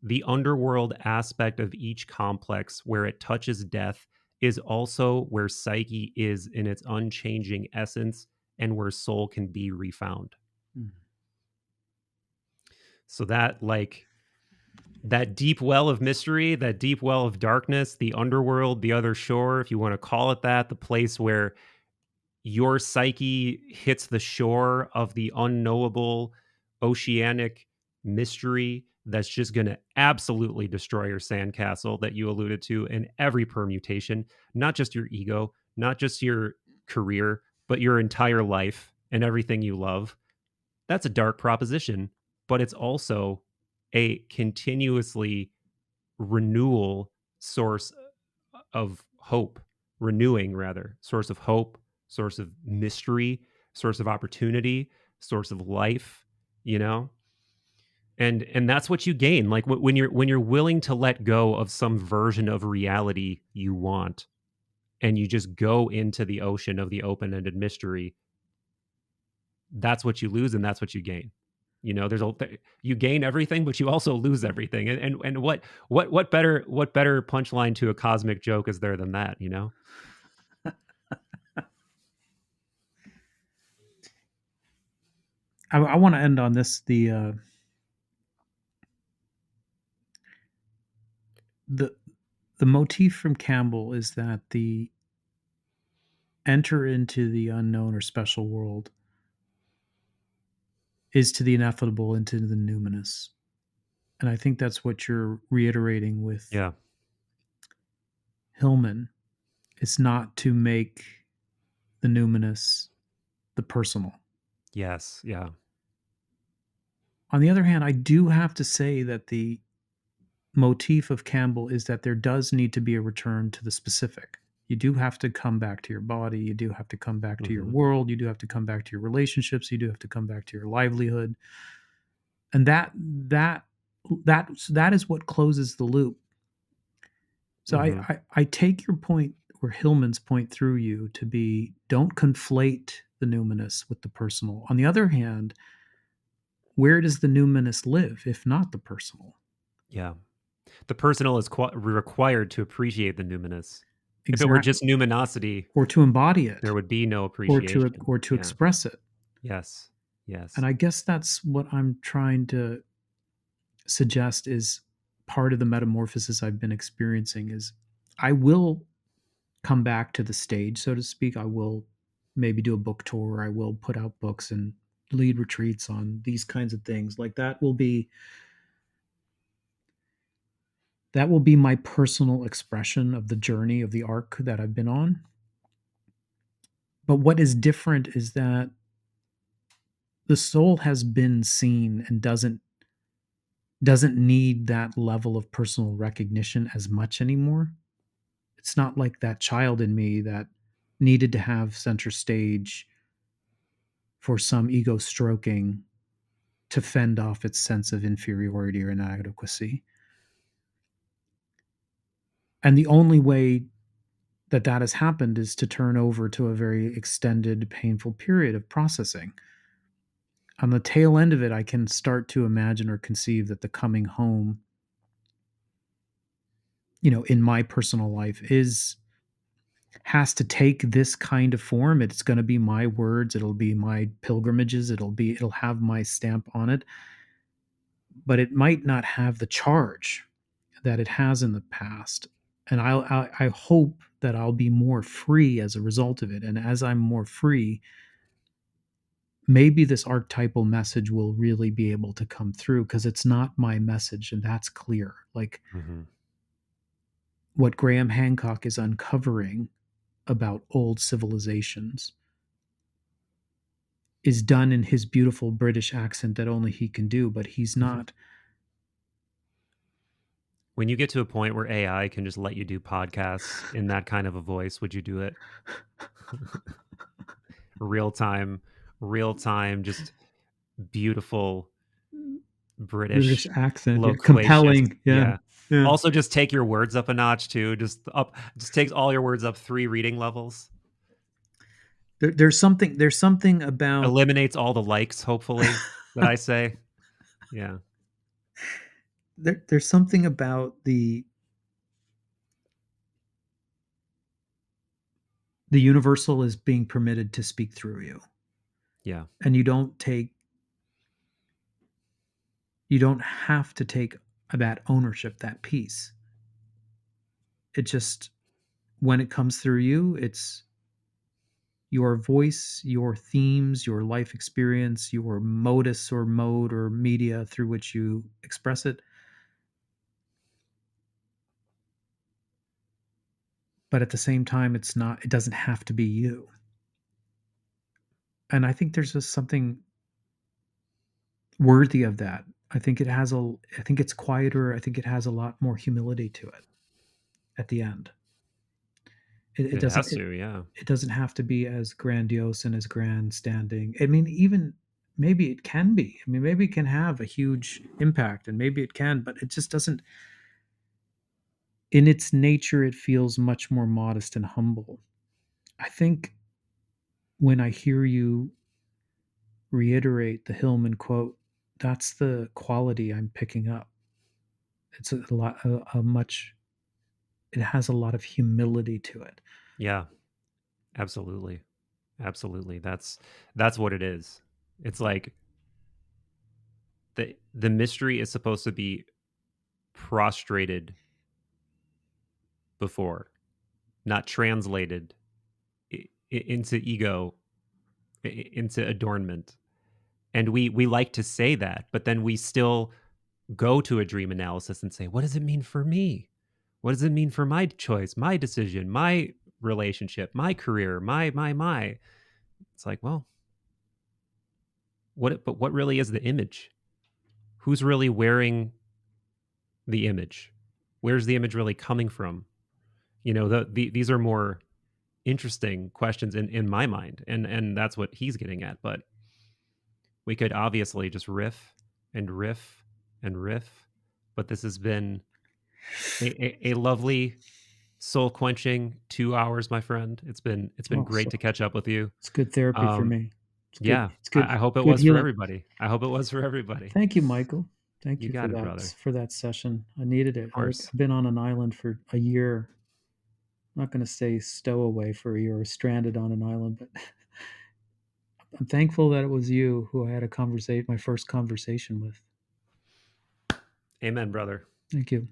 The underworld aspect of each complex, where it touches death, is also where psyche is in its unchanging essence and where soul can be refound. Mm. So that deep well of mystery, that deep well of darkness, the underworld, the other shore, if you want to call it that, the place where your psyche hits the shore of the unknowable oceanic mystery that's just going to absolutely destroy your sandcastle that you alluded to in every permutation, not just your ego, not just your career, but your entire life and everything you love. That's a dark proposition, but it's also a continuously renewal source of hope, renewing rather, source of hope, source of mystery, source of opportunity, source of life, you know? And that's what you gain. Like when you're willing to let go of some version of reality you want, and you just go into the ocean of the open-ended mystery, that's what you lose and that's what you gain. You know, you gain everything, but you also lose everything. And what better punchline to a cosmic joke is there than that, you know? I want to end on this. The motif from Campbell is that the enter into the unknown or special world is to the ineffable, into the numinous. And I think that's what you're reiterating with Yeah. Hillman. It's not to make the numinous the personal. Yes. Yeah. On the other hand, I do have to say that the motif of Campbell is that there does need to be a return to the specific. You do have to come back to your body. You do have to come back to your world. You do have to come back to your relationships. You do have to come back to your livelihood. And that is what closes the loop. So I take your point, or Hillman's point through you, to be, don't conflate the numinous with the personal. On the other hand, where does the numinous live if not the personal? Yeah. The personal is required to appreciate the numinous. Exactly. If it were just numinosity, or to embody it, there would be no appreciation. or to express it. Yes. Yes. And I guess that's what I'm trying to suggest is part of the metamorphosis I've been experiencing. Is I will come back to the stage, so to speak. I will maybe do a book tour. I will put out books and lead retreats on these kinds of things. Like that will be my personal expression of the journey, of the arc that I've been on. But what is different is that the soul has been seen and doesn't need that level of personal recognition as much anymore. It's not like that child in me that needed to have center stage for some ego stroking to fend off its sense of inferiority or inadequacy. And the only way that has happened is to turn over to a very extended, painful period of processing. On the tail end of it, I can start to imagine or conceive that the coming home, in my personal life has to take this kind of form. It's going to be my words. It'll be my pilgrimages. It'll have my stamp on it, but it might not have the charge that it has in the past. And I hope that I'll be more free as a result of it. And as I'm more free, maybe this archetypal message will really be able to come through, because it's not my message, and that's clear. Like what Graham Hancock is uncovering about old civilizations is done in his beautiful British accent that only he can do, but he's not. When you get to a point where AI can just let you do podcasts in that kind of a voice, would you do it? real time, just beautiful British accent, compelling. Yeah. Also, just take your words up a notch too. Just takes all your words up 3 reading levels. There's something about, eliminates all the likes, hopefully, that I say. Yeah. There's something about the universal is being permitted to speak through you. Yeah. And you don't have to take that ownership, that piece. It just, when it comes through you, it's your voice, your themes, your life experience, your modus or mode or media through which you express it. But at the same time, it doesn't have to be you. And I think there's just something worthy of that. I think it's quieter. I think it has a lot more humility to it at the end. It It doesn't has to, yeah. it doesn't have to be as grandiose and as grandstanding. I mean, even maybe it can be. I mean, maybe it can have a huge impact, and maybe it can, but it just doesn't. In its nature, it feels much more modest and humble. I think when I hear you reiterate the Hillman quote, that's the quality I'm picking up. It's a lot, a much. It has a lot of humility to it. Yeah, absolutely. Absolutely. That's what it is. It's like the mystery is supposed to be prostrated before, not translated into ego, into adornment. And we like to say that, but then we still go to a dream analysis and say, what does it mean for me? What does it mean for my choice, my decision, my relationship, my career, my? It's like, well, what really is the image? Who's really wearing the image? Where's the image really coming from? These are more interesting questions in my mind, and that's what he's getting at. But we could obviously just riff and riff and riff, but this has been a lovely soul quenching 2 hours, my friend. It's been Oh, great so to catch up with you. it's good therapy for um me. It's good. yeah, It's good. I hope it Good was for healing. everybody. I hope it was for everybody. Thank you, Michael. Thank You you got it, brother. for that session. I needed Of it. I've course. been on an island for a year. I'm not going to say stowaway for a year or stranded on an island, but I'm thankful that it was you who I had my first conversation with. Amen, brother. Thank you.